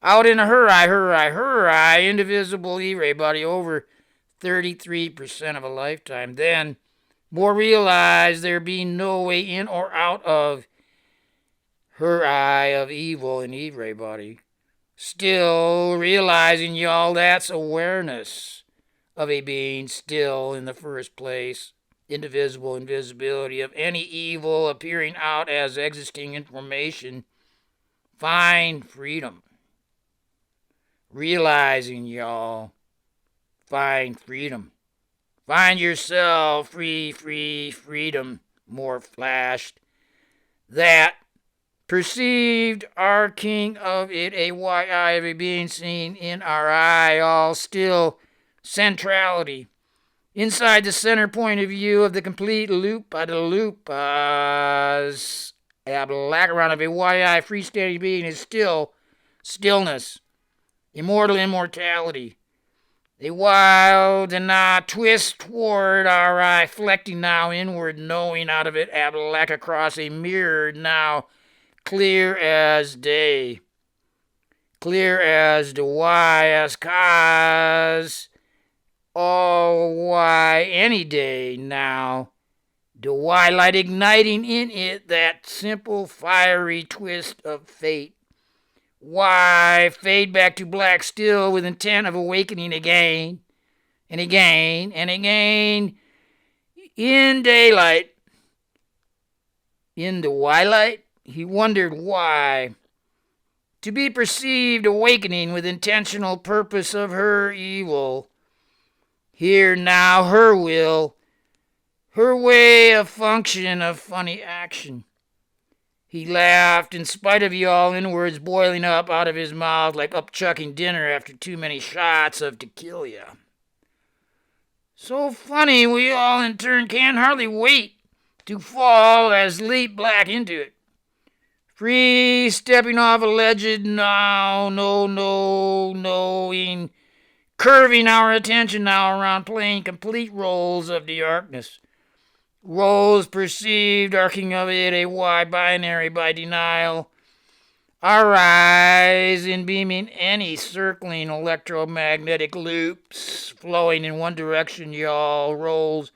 Out in a her eye, indivisible everybody over 33% of a lifetime. Then, more realize there being no way in or out of her eye of evil in everybody. Still realizing, y'all, that's awareness of a being still in the first place. Indivisible invisibility of any evil appearing out as existing information. Find freedom. Realizing, y'all, find freedom. Find yourself freedom, more flashed. That perceived our king of it, a white eye of a being seen in our eye, all still centrality. Inside the center point of view of the complete loop by the loop, as a black around of a white eye freestanding being is still stillness. Immortal immortality. A wild and twist toward our eye, reflecting now inward, knowing out of it, black across a mirror now, clear as day. Clear as the why, as cause, all why, any day now. The why light igniting in it that simple fiery twist of fate. Why fade back to black still with intent of awakening again and again and again in daylight. In the twilight, he wondered why to be perceived awakening with intentional purpose of her evil. Here now her will, her way of function of funny action. He laughed in spite of y'all inwards boiling up out of his mouth like upchucking dinner after too many shots of tequila. So funny we all in turn can't hardly wait to fall as leap black into it. Free stepping off alleged now, knowing, curving our attention now around playing complete roles of the darkness. Roles perceived, arcing of it a wide binary by denial. Our eyes in beaming any circling electromagnetic loops flowing in one direction, y'all, roles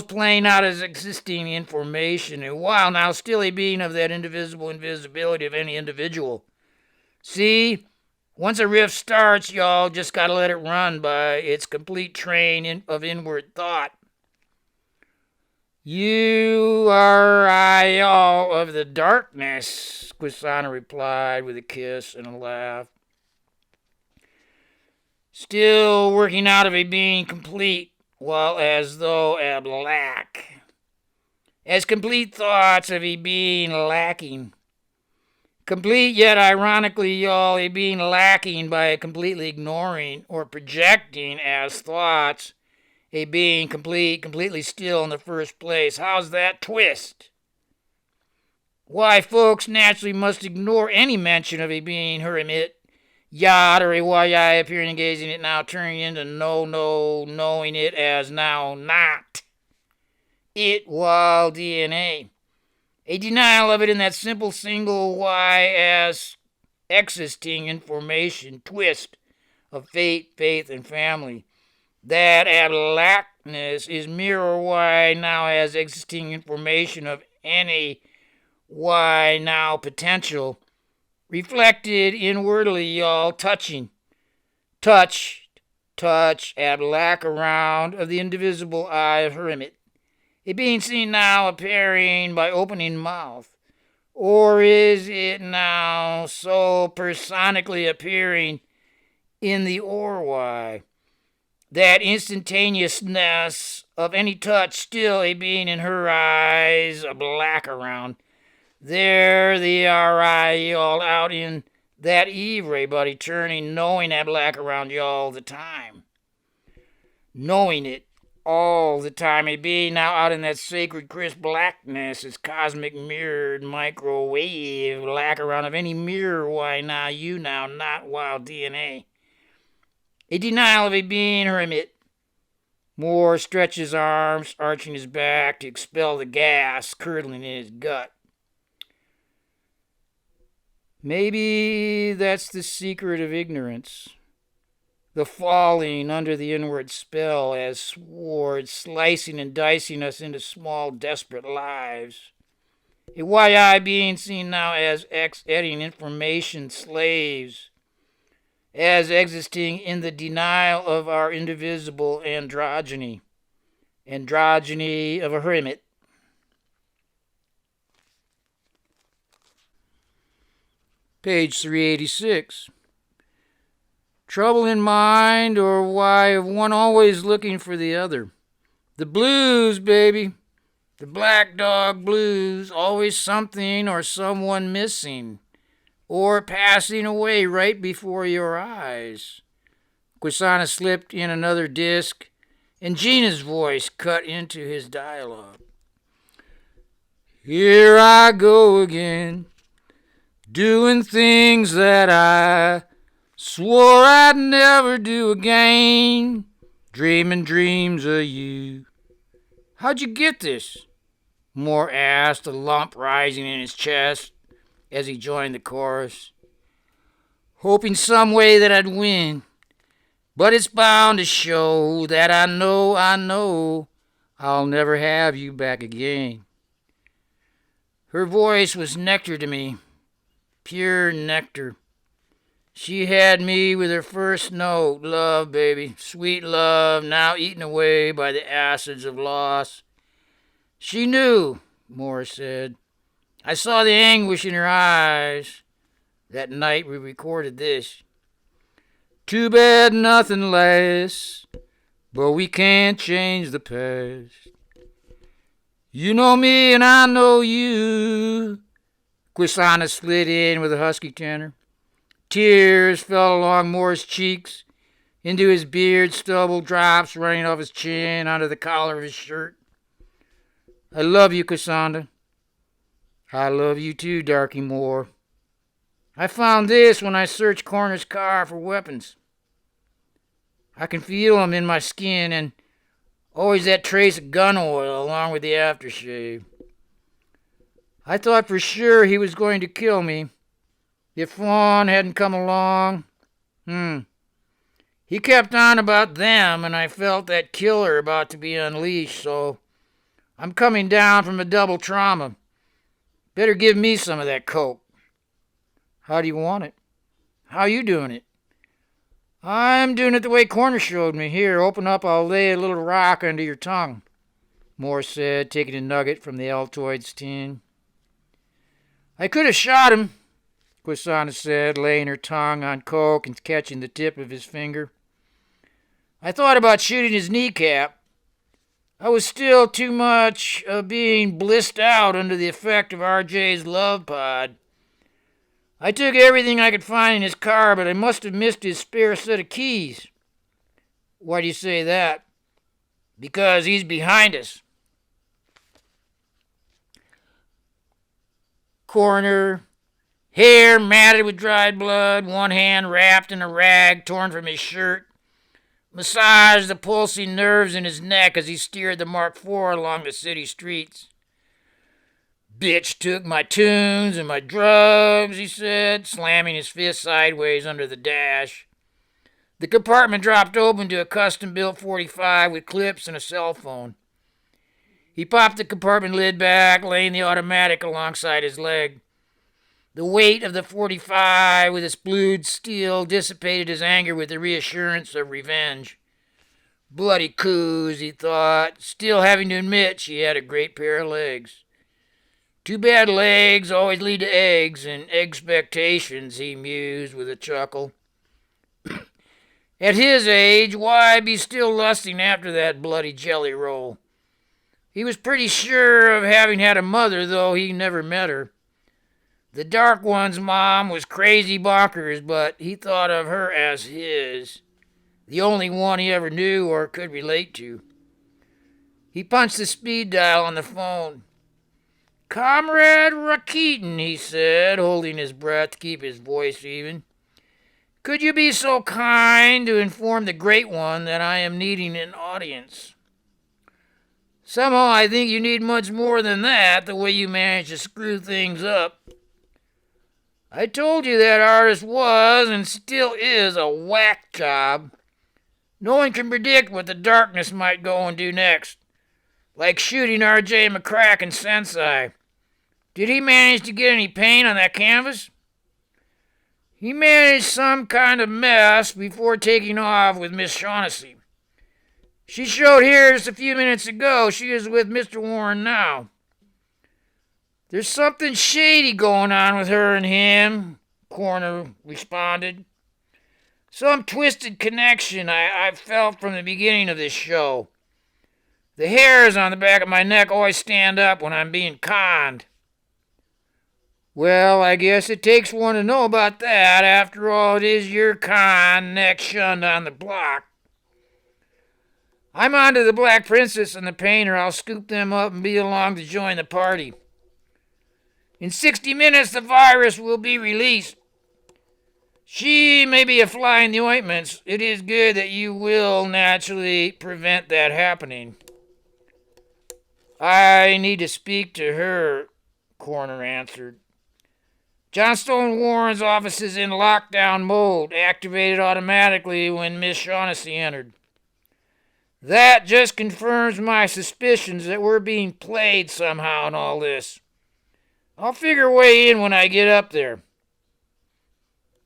playing out as existing information, and while now still a being of that indivisible invisibility of any individual. See, once a rift starts, y'all just gotta let it run by its complete train of inward thought. You are I all of the darkness, Christina replied with a kiss and a laugh. Still working out of a being complete, while as though black, as complete thoughts of a being lacking. Complete yet ironically, y'all, a being lacking by completely ignoring or projecting as thoughts a being completely still in the first place. How's that twist? Why, folks naturally must ignore any mention of a being hermit, yacht, or a why appearing and gazing it now, turning into knowing it as now not it while DNA. A denial of it in that simple single why as existing information twist of fate, faith, and family. That abstractness is mere why now as existing information of any why now potential, reflected inwardly, y'all, touch, ablack around of the indivisible eye of hermit. It being seen now appearing by opening mouth, or is it now so personically appearing in the or why? That instantaneousness of any touch still a being in her eyes, a black around. There they are, y'all, out in that eve, ray buddy, turning, knowing that black around you all the time. Knowing it all the time, a being now out in that sacred crisp blackness, its cosmic mirrored microwave black around of any mirror, why now you now, not wild DNA. A denial of a being hermit. Moore stretches arms, arching his back to expel the gas curdling in his gut. Maybe that's the secret of ignorance. The falling under the inward spell as sword, slicing and dicing us into small, desperate lives. A YI being seen now as ex-editing information slaves, as existing in the denial of our indivisible androgyny of a hermit. Page 386. Trouble in mind, or why of one always looking for the other? The blues, baby. The black dog blues, always something or someone missing, or passing away right before your eyes. Christina slipped in another disc, and Gina's voice cut into his dialogue. Here I go again, doing things that I swore I'd never do again, dreaming dreams of you. How'd you get this? Moore asked, a lump rising in his chest as he joined the chorus. Hoping some way that I'd win, but it's bound to show that I know I'll never have you back again. Her voice was nectar to me, pure nectar. She had me with her first note, love, baby, sweet love, now eaten away by the acids of loss. She knew, Moore said. I saw the anguish in her eyes. that night we recorded this. Too bad nothing lasts, but we can't change the past. You know me and I know you. Christina slid in with a husky tenor. Tears fell along Moore's cheeks, into his beard, stubble drops running off his chin onto the collar of his shirt. I love you, Cassandra. I love you too, Darky Moore. I found this when I searched Corner's car for weapons. I can feel them in my skin, and always that trace of gun oil along with the aftershave. I thought for sure he was going to kill me if Fawn hadn't come along. He kept on about them, and I felt that killer about to be unleashed, so I'm coming down from a double trauma. Better give me some of that coke. How do you want it? How you doing it? I'm doing it the way Corner showed me. Here, open up, I'll lay a little rock under your tongue, Moore said, taking a nugget from the Altoids tin. I could have shot him, Quisana said, laying her tongue on coke and catching the tip of his finger. I thought about shooting his kneecap. I was still too much being blissed out under the effect of RJ's love pod. I took everything I could find in his car, but I must have missed his spare set of keys. Why do you say that? Because he's behind us. Corner, hair matted with dried blood, one hand wrapped in a rag torn from his shirt, massaged the pulsing nerves in his neck as he steered the Mark IV along the city streets. Bitch took my tunes and my drugs, he said, slamming his fist sideways under the dash. The compartment dropped open to a custom-built .45 with clips and a cell phone. He popped the compartment lid back, laying the automatic alongside his leg. The weight of the .45 with its blued steel dissipated his anger with the reassurance of revenge. Bloody coos, he thought, still having to admit she had a great pair of legs. Too bad legs always lead to eggs and expectations, he mused with a chuckle. At his age, why be still lusting after that bloody jelly roll? He was pretty sure of having had a mother, though he never met her. The Dark One's mom was crazy bonkers, but he thought of her as his, the only one he ever knew or could relate to. He punched the speed dial on the phone. Comrade Rakitin, he said, holding his breath to keep his voice even. Could you be so kind to inform the Great One that I am needing an audience? Somehow I think you need much more than that, the way you managed to screw things up. I told you that artist was and still is a whack job. No one can predict what the darkness might go and do next. Like shooting R.J. McCracken Sensei. Did he manage to get any paint on that canvas? He managed some kind of mess before taking off with Miss Shaughnessy. She showed here just a few minutes ago. She is with Mr. Warren now. There's something shady going on with her and him, Corner responded. Some twisted connection I've felt from the beginning of this show. The hairs on the back of my neck always stand up when I'm being conned. Well, I guess it takes one to know about that. After all, it is your con next shunned on the block. I'm on to the Black Princess and the Painter. I'll scoop them up and be along to join the party. In 60 minutes, the virus will be released. She may be a fly in the ointments. It is good that you will naturally prevent that happening. I need to speak to her, Corner answered. Johnstone Warren's office is in lockdown mode, activated automatically when Miss Shaughnessy entered. That just confirms my suspicions that we're being played somehow in all this. I'll figure a way in when I get up there.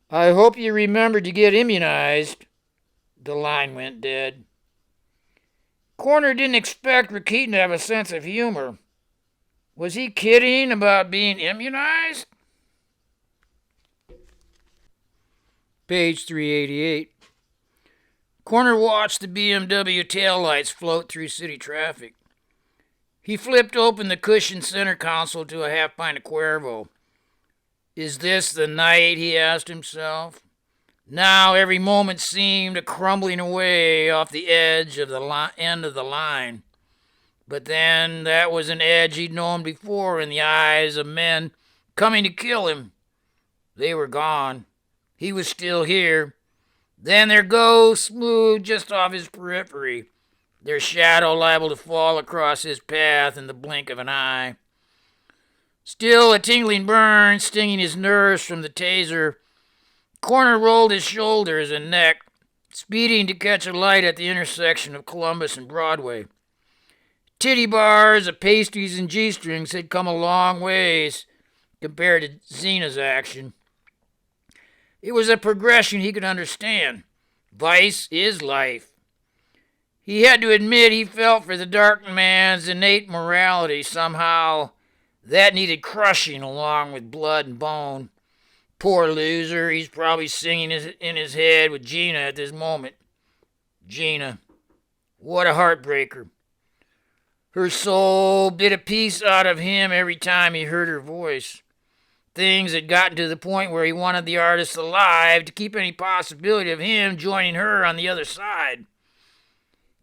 I hope you remember to get immunized. The line went dead. Corner didn't expect Rakitin to have a sense of humor. Was he kidding about being immunized? Page 388. Corner watched the BMW taillights float through city traffic. He flipped open the cushioned center console to a half pint of Cuervo. Is this the night, he asked himself. Now every moment seemed a crumbling away off the edge of the end of the line. But then that was an edge he'd known before in the eyes of men coming to kill him. They were gone. He was still here. Then their ghosts moved just off his periphery, their shadow liable to fall across his path in the blink of an eye. Still a tingling burn stinging his nerves from the taser, Corner rolled his shoulders and neck, speeding to catch a light at the intersection of Columbus and Broadway. Titty bars of pastries and G-strings had come a long ways compared to Zena's action. It was a progression he could understand. Vice is life. He had to admit he felt for the dark man's innate morality somehow. That needed crushing along with blood and bone. Poor loser, he's probably singing in his head with Gina at this moment. Gina. What a heartbreaker. Her soul bit a piece out of him every time he heard her voice. Things had gotten to the point where he wanted the artist alive to keep any possibility of him joining her on the other side.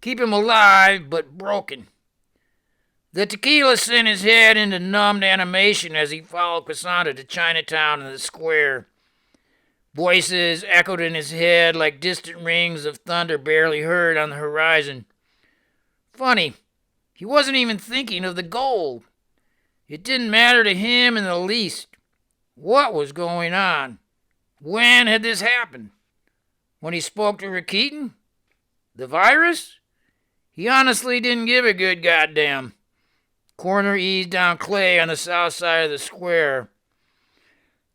Keep him alive, but broken. The tequila sent his head into numbed animation as he followed Cassandra to Chinatown and the square. Voices echoed in his head like distant rings of thunder barely heard on the horizon. Funny, he wasn't even thinking of the gold. It didn't matter to him in the least. What was going on? When had this happened? When he spoke to Rakitin? The virus? He honestly didn't give a good goddamn. Corner eased down Clay on the south side of the square.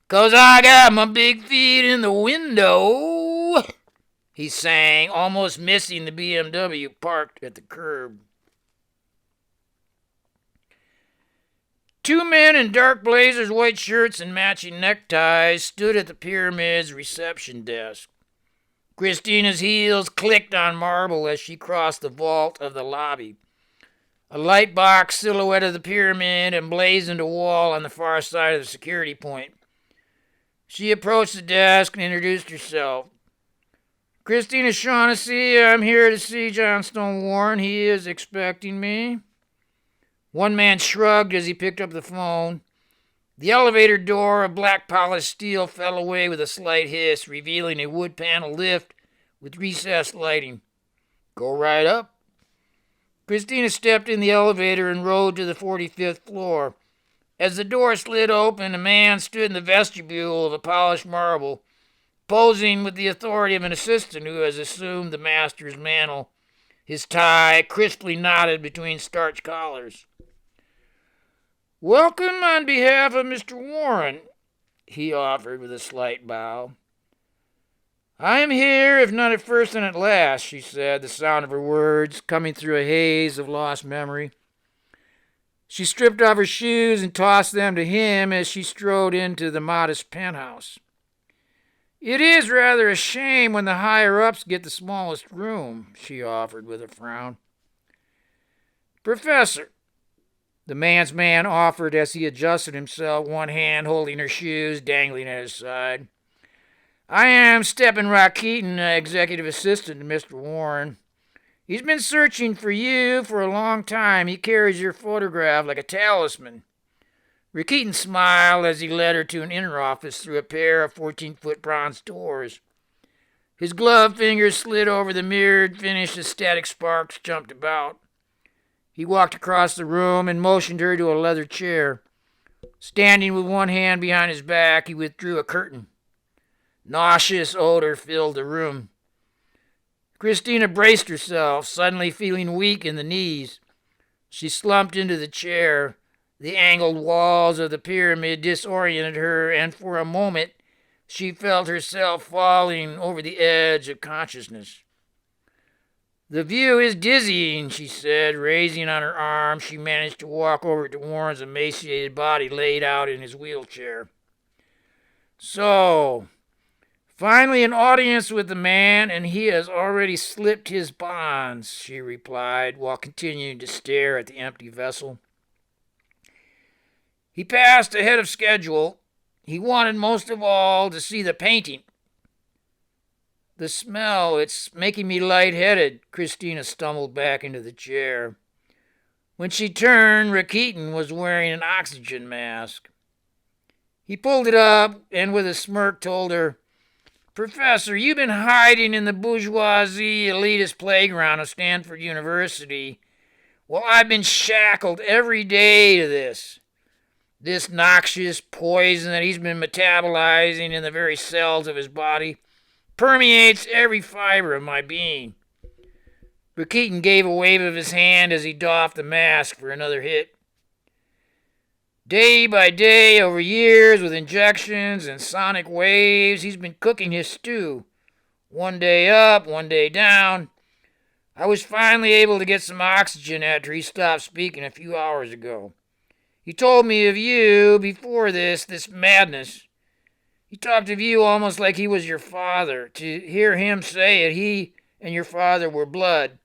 'Cause I got my big feet in the window, he sang, almost missing the BMW parked at the curb. Two men in dark blazers, white shirts, and matching neckties stood at the Pyramid's reception desk. Christina's heels clicked on marble as she crossed the vault of the lobby. A light box silhouette of the Pyramid emblazoned a wall on the far side of the security point. She approached the desk and introduced herself. Christina Shaughnessy, I'm here to see Johnstone Warren. He is expecting me. One man shrugged as he picked up the phone. The elevator door of black polished steel fell away with a slight hiss, revealing a wood panel lift with recessed lighting. Go right up. Christina stepped in the elevator and rode to the 45th floor. As the door slid open, a man stood in the vestibule of a polished marble, posing with the authority of an assistant who has assumed the master's mantle, his tie crisply knotted between starched collars. Welcome on behalf of Mr. Warren, he offered with a slight bow. I am here, if not at first, then at last, she said, the sound of her words coming through a haze of lost memory. She stripped off her shoes and tossed them to him as she strode into the modest penthouse. It is rather a shame when the higher-ups get the smallest room, she offered with a frown. Professor, the man's man offered as he adjusted himself, one hand holding her shoes dangling at his side. I am Stepan Rakitin, executive assistant to Mr. Warren. He's been searching for you for a long time. He carries your photograph like a talisman. Rakitin smiled as he led her to an inner office through a pair of 14-foot bronze doors. His gloved fingers slid over the mirrored finish as static sparks jumped about. He walked across the room and motioned her to a leather chair. Standing with one hand behind his back, he withdrew a curtain. Nauseous odor filled the room. Christina braced herself, suddenly feeling weak in the knees. She slumped into the chair. The angled walls of the pyramid disoriented her, and for a moment she felt herself falling over the edge of consciousness. The view is dizzying, she said, raising on her arm. She managed to walk over to Warren's emaciated body laid out in his wheelchair. So, Finally, an audience with the man, and he has already slipped his bonds, she replied, while continuing to stare at the empty vessel. He passed ahead of schedule. He wanted most of all to see the painting. The smell, it's making me lightheaded. Christina stumbled back into the chair. When she turned, Rakitin was wearing an oxygen mask. He pulled it up and with a smirk told her, Professor, you've been hiding in the bourgeoisie elitist playground of Stanford University. Well, I've been shackled every day to this. This noxious poison that he's been metabolizing in the very cells of his body permeates every fiber of my being. Rakitin gave a wave of his hand as he doffed the mask for another hit. Day by day, over years, with injections and sonic waves, he's been cooking his stew. One day up, one day down. I was finally able to get some oxygen after he stopped speaking a few hours ago. He told me of you before this madness. He talked of you almost like he was your father. To hear him say it, he and your father were blood.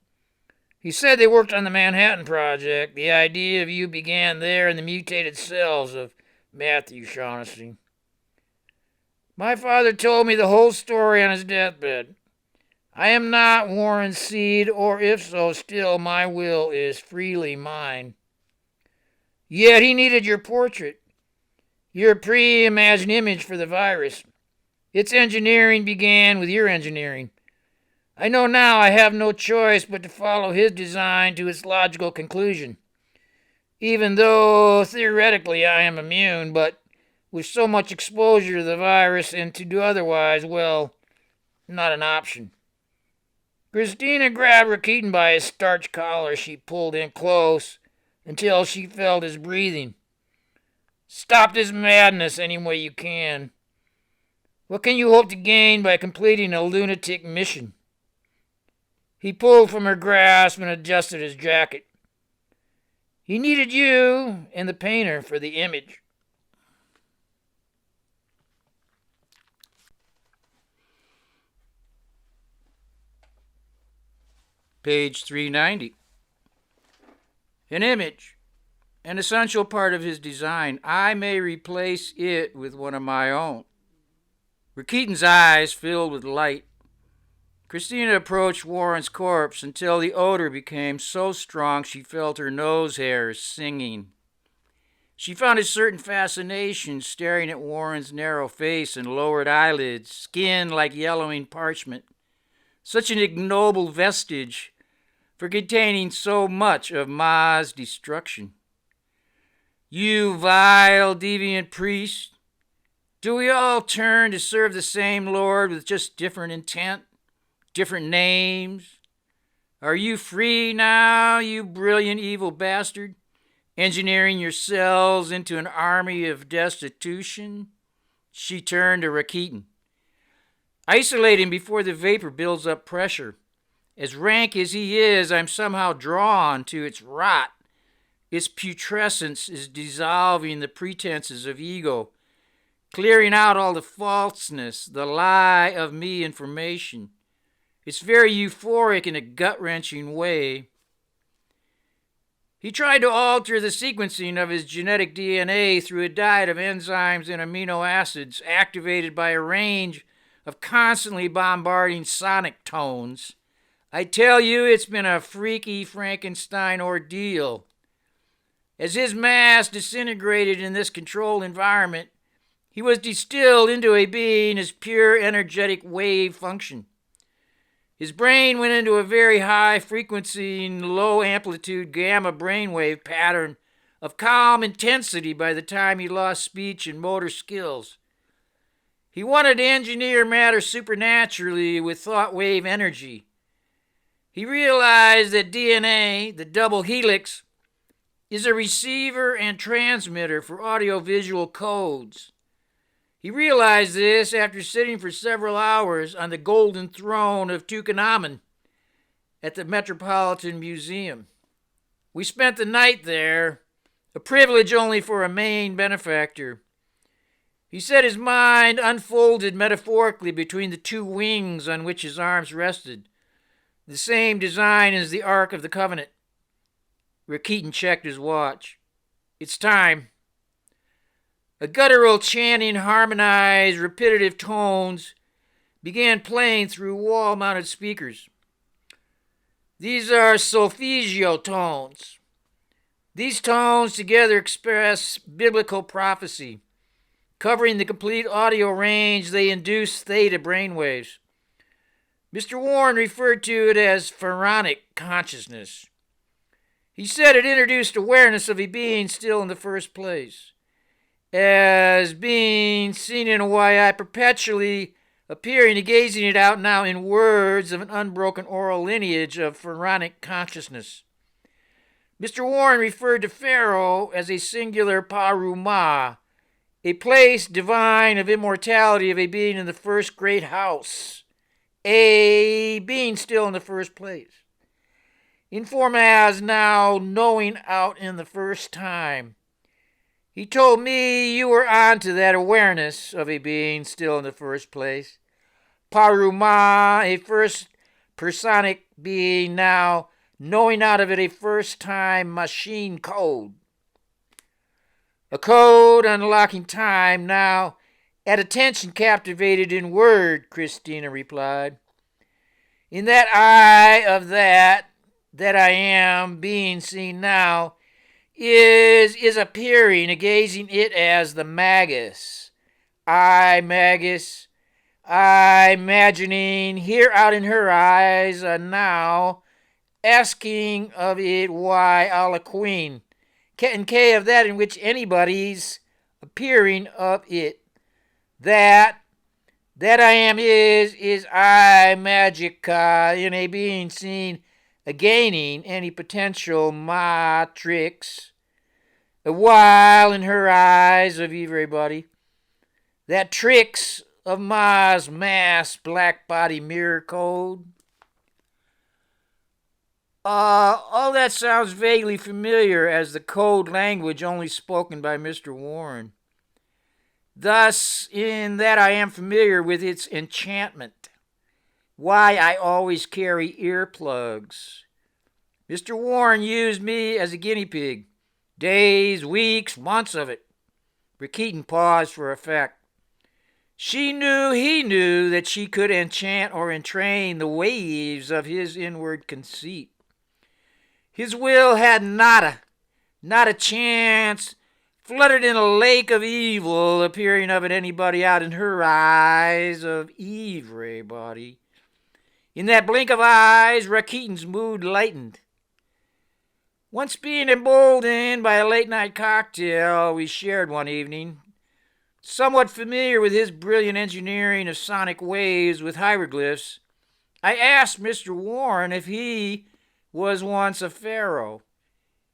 He said they worked on the Manhattan Project. The idea of you began there in the mutated cells of Matthew Shaughnessy. My father told me the whole story on his deathbed. I am not Warren's seed, or if so, still my will is freely mine. Yet he needed your portrait, your pre-imagined image for the virus. Its engineering began with your engineering. I know now I have no choice but to follow his design to its logical conclusion. Even though theoretically I am immune, but with so much exposure to the virus and to do otherwise, well, not an option. Christina grabbed Rakitin by his starched collar. She pulled in close until she felt his breathing. Stop this madness any way you can. What can you hope to gain by completing a lunatic mission? He pulled from her grasp and adjusted his jacket. He needed you and the painter for the image. Page 390. An image, an essential part of his design. I may replace it with one of my own. Rakitin's eyes filled with light. Christina approached Warren's corpse until the odor became so strong she felt her nose hairs singing. She found a certain fascination staring at Warren's narrow face and lowered eyelids, skin like yellowing parchment. Such an ignoble vestige for containing so much of Ma's destruction. You vile, deviant priest, do we all turn to serve the same Lord with just different intent? Different names? Are you free now, you brilliant evil bastard, engineering yourselves into an army of destitution? She turned to Rakitin. Isolate him before the vapor builds up pressure. As rank as he is, I'm somehow drawn to its rot. Its putrescence is dissolving the pretenses of ego, clearing out all the falseness, the lie of me information. It's very euphoric in a gut-wrenching way. He tried to alter the sequencing of his genetic DNA through a diet of enzymes and amino acids activated by a range of constantly bombarding sonic tones. I tell you, it's been a freaky Frankenstein ordeal. As his mass disintegrated in this controlled environment, he was distilled into a being as pure energetic wave function. His brain went into a very high frequency and low amplitude gamma brainwave pattern of calm intensity by the time he lost speech and motor skills. He wanted to engineer matter supernaturally with thought wave energy. He realized that DNA, the double helix, is a receiver and transmitter for audiovisual codes. He realized this after sitting for several hours on the golden throne of Tutankhamun at the Metropolitan Museum. We spent the night there, a privilege only for a main benefactor. He said his mind unfolded metaphorically between the two wings on which his arms rested, the same design as the Ark of the Covenant. Rakitin checked his watch. It's time. A guttural chanting harmonized repetitive tones began playing through wall-mounted speakers. These are solfeggio tones. These tones together express biblical prophecy. Covering the complete audio range, they induce theta brainwaves. Mr. Warren referred to it as pharaonic consciousness. He said it introduced awareness of a being still in the first place, as being seen in a YI perpetually appearing and gazing it out now in words of an unbroken oral lineage of pharaonic consciousness. Mr. Warren referred to Pharaoh as a singular paruma, a place divine of immortality of a being in the first great house, a being still in the first place. In form as now knowing out in the first time. He told me you were on to that awareness of a being still in the first place. Paruma, a first personic being now knowing out of it a first time machine code. A code unlocking time now at attention captivated in word, Christina replied. In that eye of that I am being seen now is appearing, gazing it as the magus. I imagining here out in her eyes now, asking of it why Allah Queen, and K of that in which anybody's appearing of it. That I am is I magica in a being seen gaining any potential matrix, a while in her eyes of everybody. That tricks of Ma's mass black body mirror code. All that sounds vaguely familiar as the code language only spoken by Mr. Warren. Thus, in that I am familiar with its enchantment. Why I always carry earplugs. Mr. Warren used me as a guinea pig. Days, weeks, months of it. Rakitin paused for effect. He knew that she could enchant or entrain the waves of his inward conceit. His will had not a chance, fluttered in a lake of evil, appearing of it anybody out in her eyes of everybody. In that blink of eyes, Rakitin's mood lightened. Once being emboldened by a late-night cocktail we shared one evening, somewhat familiar with his brilliant engineering of sonic waves with hieroglyphs, I asked Mr. Warren if he was once a pharaoh.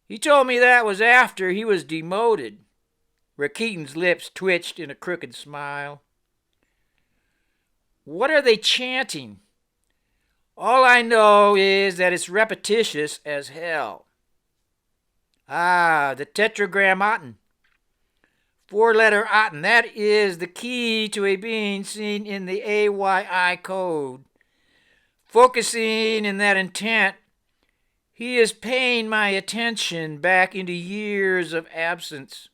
He told me that was after he was demoted. Rakitin's lips twitched in a crooked smile. What are they chanting? All I know is that it's repetitious as hell. The tetragrammaton. Four-letter otten. That is the key to a being seen in the AYI code. Focusing in that intent, he is paying my attention back into years of absence.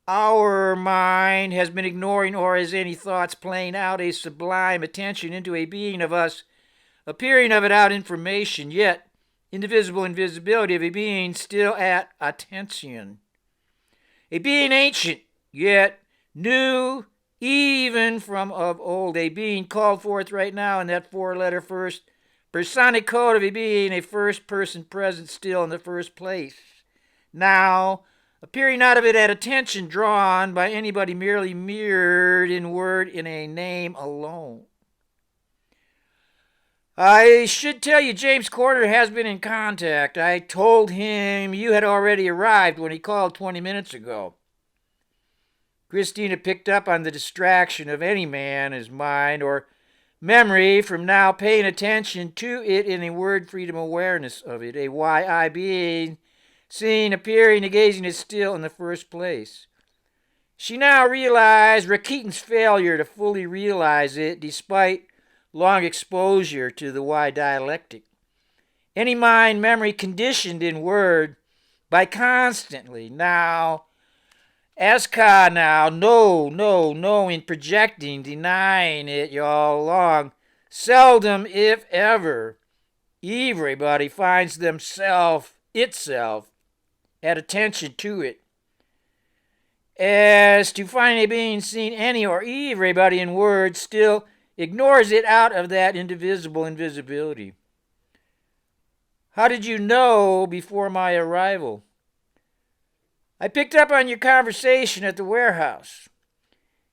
Our mind has been ignoring or as any thoughts playing out a sublime attention into a being of us, appearing of it out information, yet indivisible invisibility of a being still at attention. A being ancient, yet new even from of old. A being called forth right now in that four-letter first personic code of a being, a first-person presence still in the first place. Now, appearing out of it at attention drawn by anybody merely mirrored in word in a name alone. I should tell you James Corner has been in contact. I told him you had already arrived when he called 20 minutes ago. Christina picked up on the distraction of any man, his mind, or memory from now paying attention to it in a word freedom awareness of it, a YI being, seen, appearing, and gazing it still in the first place. She now realized Rakitin's failure to fully realize it despite long exposure to the Y dialectic. Any mind memory conditioned in word by constantly now, Aska now, no, in projecting, denying it y'all long, seldom, if ever, everybody finds itself, at attention to it. As to finding a being seen any or everybody in words still ignores it out of that indivisible invisibility. How did you know before my arrival? I picked up on your conversation at the warehouse.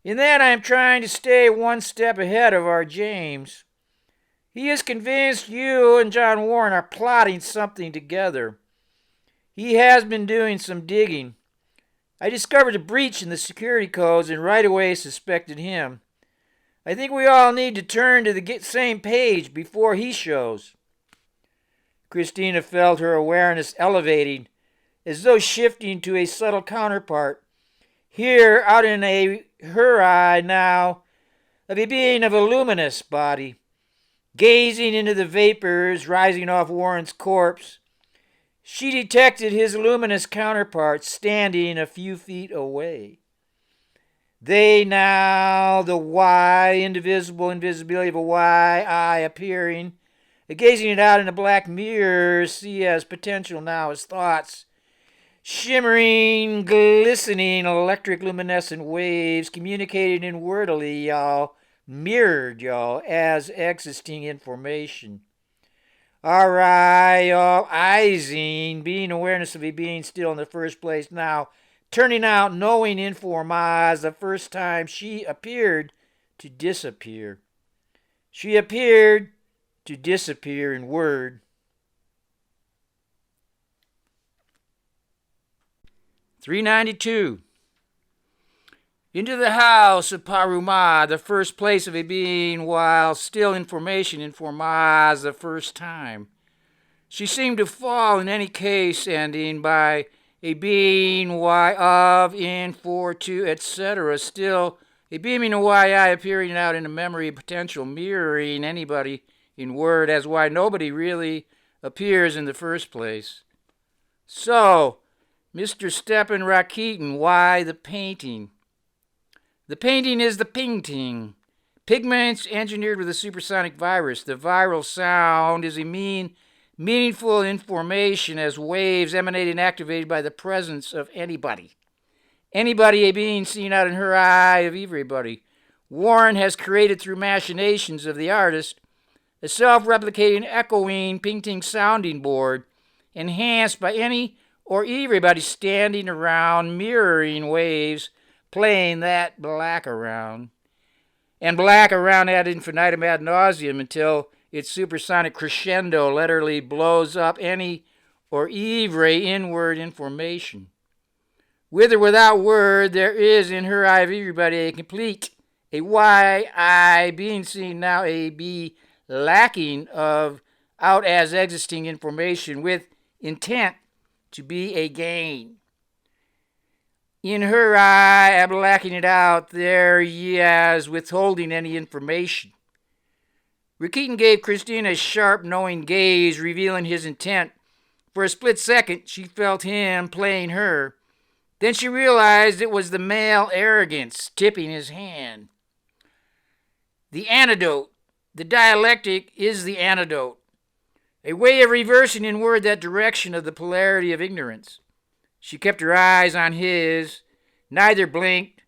In that I am trying to stay one step ahead of our James. He is convinced you and John Warren are plotting something together. He has been doing some digging. I discovered a breach in the security codes and right away suspected him. I think we all need to turn to the same page before he shows. Christina felt her awareness elevating, as though shifting to a subtle counterpart. Here, out in her eye now, of a being of a luminous body, gazing into the vapors rising off Warren's corpse, she detected his luminous counterpart standing a few feet away. They now, the Y, indivisible invisibility of a Y eye appearing, gazing it out in a black mirror, see as potential now as thoughts, shimmering, glistening, electric luminescent waves communicated inwardly, y'all, mirrored, y'all, as existing information. All right, y'all, eyesing, being awareness of a being still in the first place now, turning out knowing informaz the first time she appeared to disappear. She appeared to disappear in word. 392. Into the house of Paruma, the first place of a being, while still information informaz the first time. She seemed to fall in any case ending by a being Y of, in, for, to, etc. Still, a beaming of YI appearing out in a memory potential, mirroring anybody in word as why nobody really appears in the first place. So, Mr. Stepan Rakitin, why the painting? The painting is the painting. Pigments engineered with a supersonic virus. The viral sound is a meaningful information as waves emanated and activated by the presence of anybody. Anybody, a being seen out in her eye of everybody. Warren has created through machinations of the artist a self-replicating, echoing, painting sounding board, enhanced by any or everybody standing around, mirroring waves, playing that black around. And black around ad infinitum ad nauseum until its supersonic crescendo literally blows up any or every inward information. With or without word, there is in her eye of everybody a complete, a Y-I being seen now, a B lacking of out as existing information with intent to be a gain. In her eye, I'm lacking it out there, yes, withholding any information. Rakitin gave Christina a sharp, knowing gaze, revealing his intent. For a split second, she felt him playing her. Then she realized it was the male arrogance tipping his hand. The antidote, the dialectic, is the antidote. A way of reversing in word that direction of the polarity of ignorance. She kept her eyes on his, neither blinked.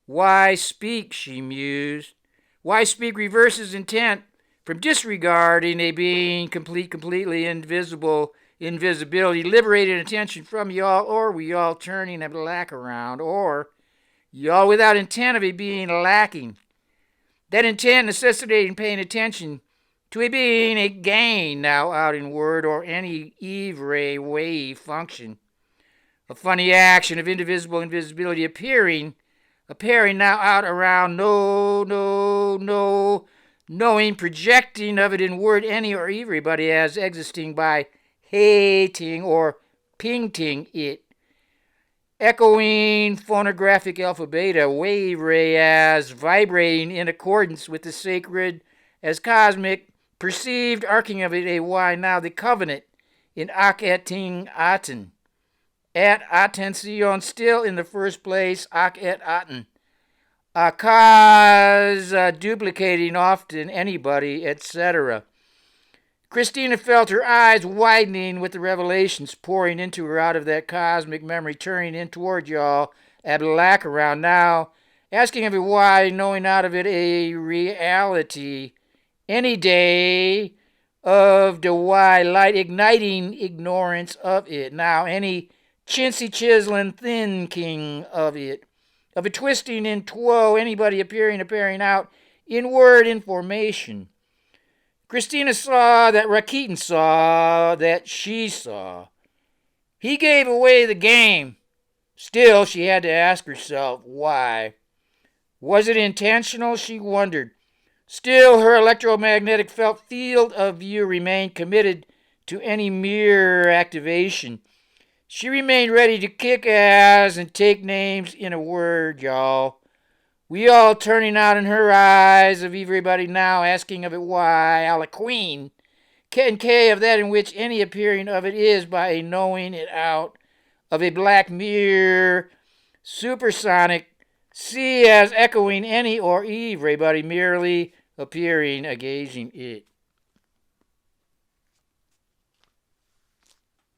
Why speak, she mused. Why speak reverses intent from disregarding a being completely invisible, invisibility, liberating attention from y'all, or we all turning a black around, or y'all without intent of a being lacking. That intent necessitating paying attention to a being a gain now out in word or any every wave function. A funny action of indivisible invisibility appearing now out around knowing, projecting of it in word any or everybody as existing by hating or painting it. echoing phonographic alphabet, a wave ray as vibrating in accordance with the sacred as cosmic perceived arcing of it a y now the covenant in ak et ting aten. At attention still in the first place, ak et aten. A cause duplicating often anybody, etc. Christina felt her eyes widening with the revelations pouring into her out of that cosmic memory, turning in toward y'all at lack around now, asking of it why, knowing out of it a reality, any day of the why, light igniting ignorance of it, now any chintzy chiseling thinking of it twisting in twoe, anybody appearing out in word information. Christina saw that Rakitin saw that she saw. He gave away the game. Still, she had to ask herself why. Was it intentional? She wondered. Still, her electromagnetic felt field of view remained committed to any mere activation. She remained ready to kick ass and take names in a word, y'all. We all turning out in her eyes of everybody now, asking of it why, a la queen, K and K of that in which any appearing of it is by a knowing it out of a black mirror, supersonic, C as echoing any or everybody merely appearing a gazing it.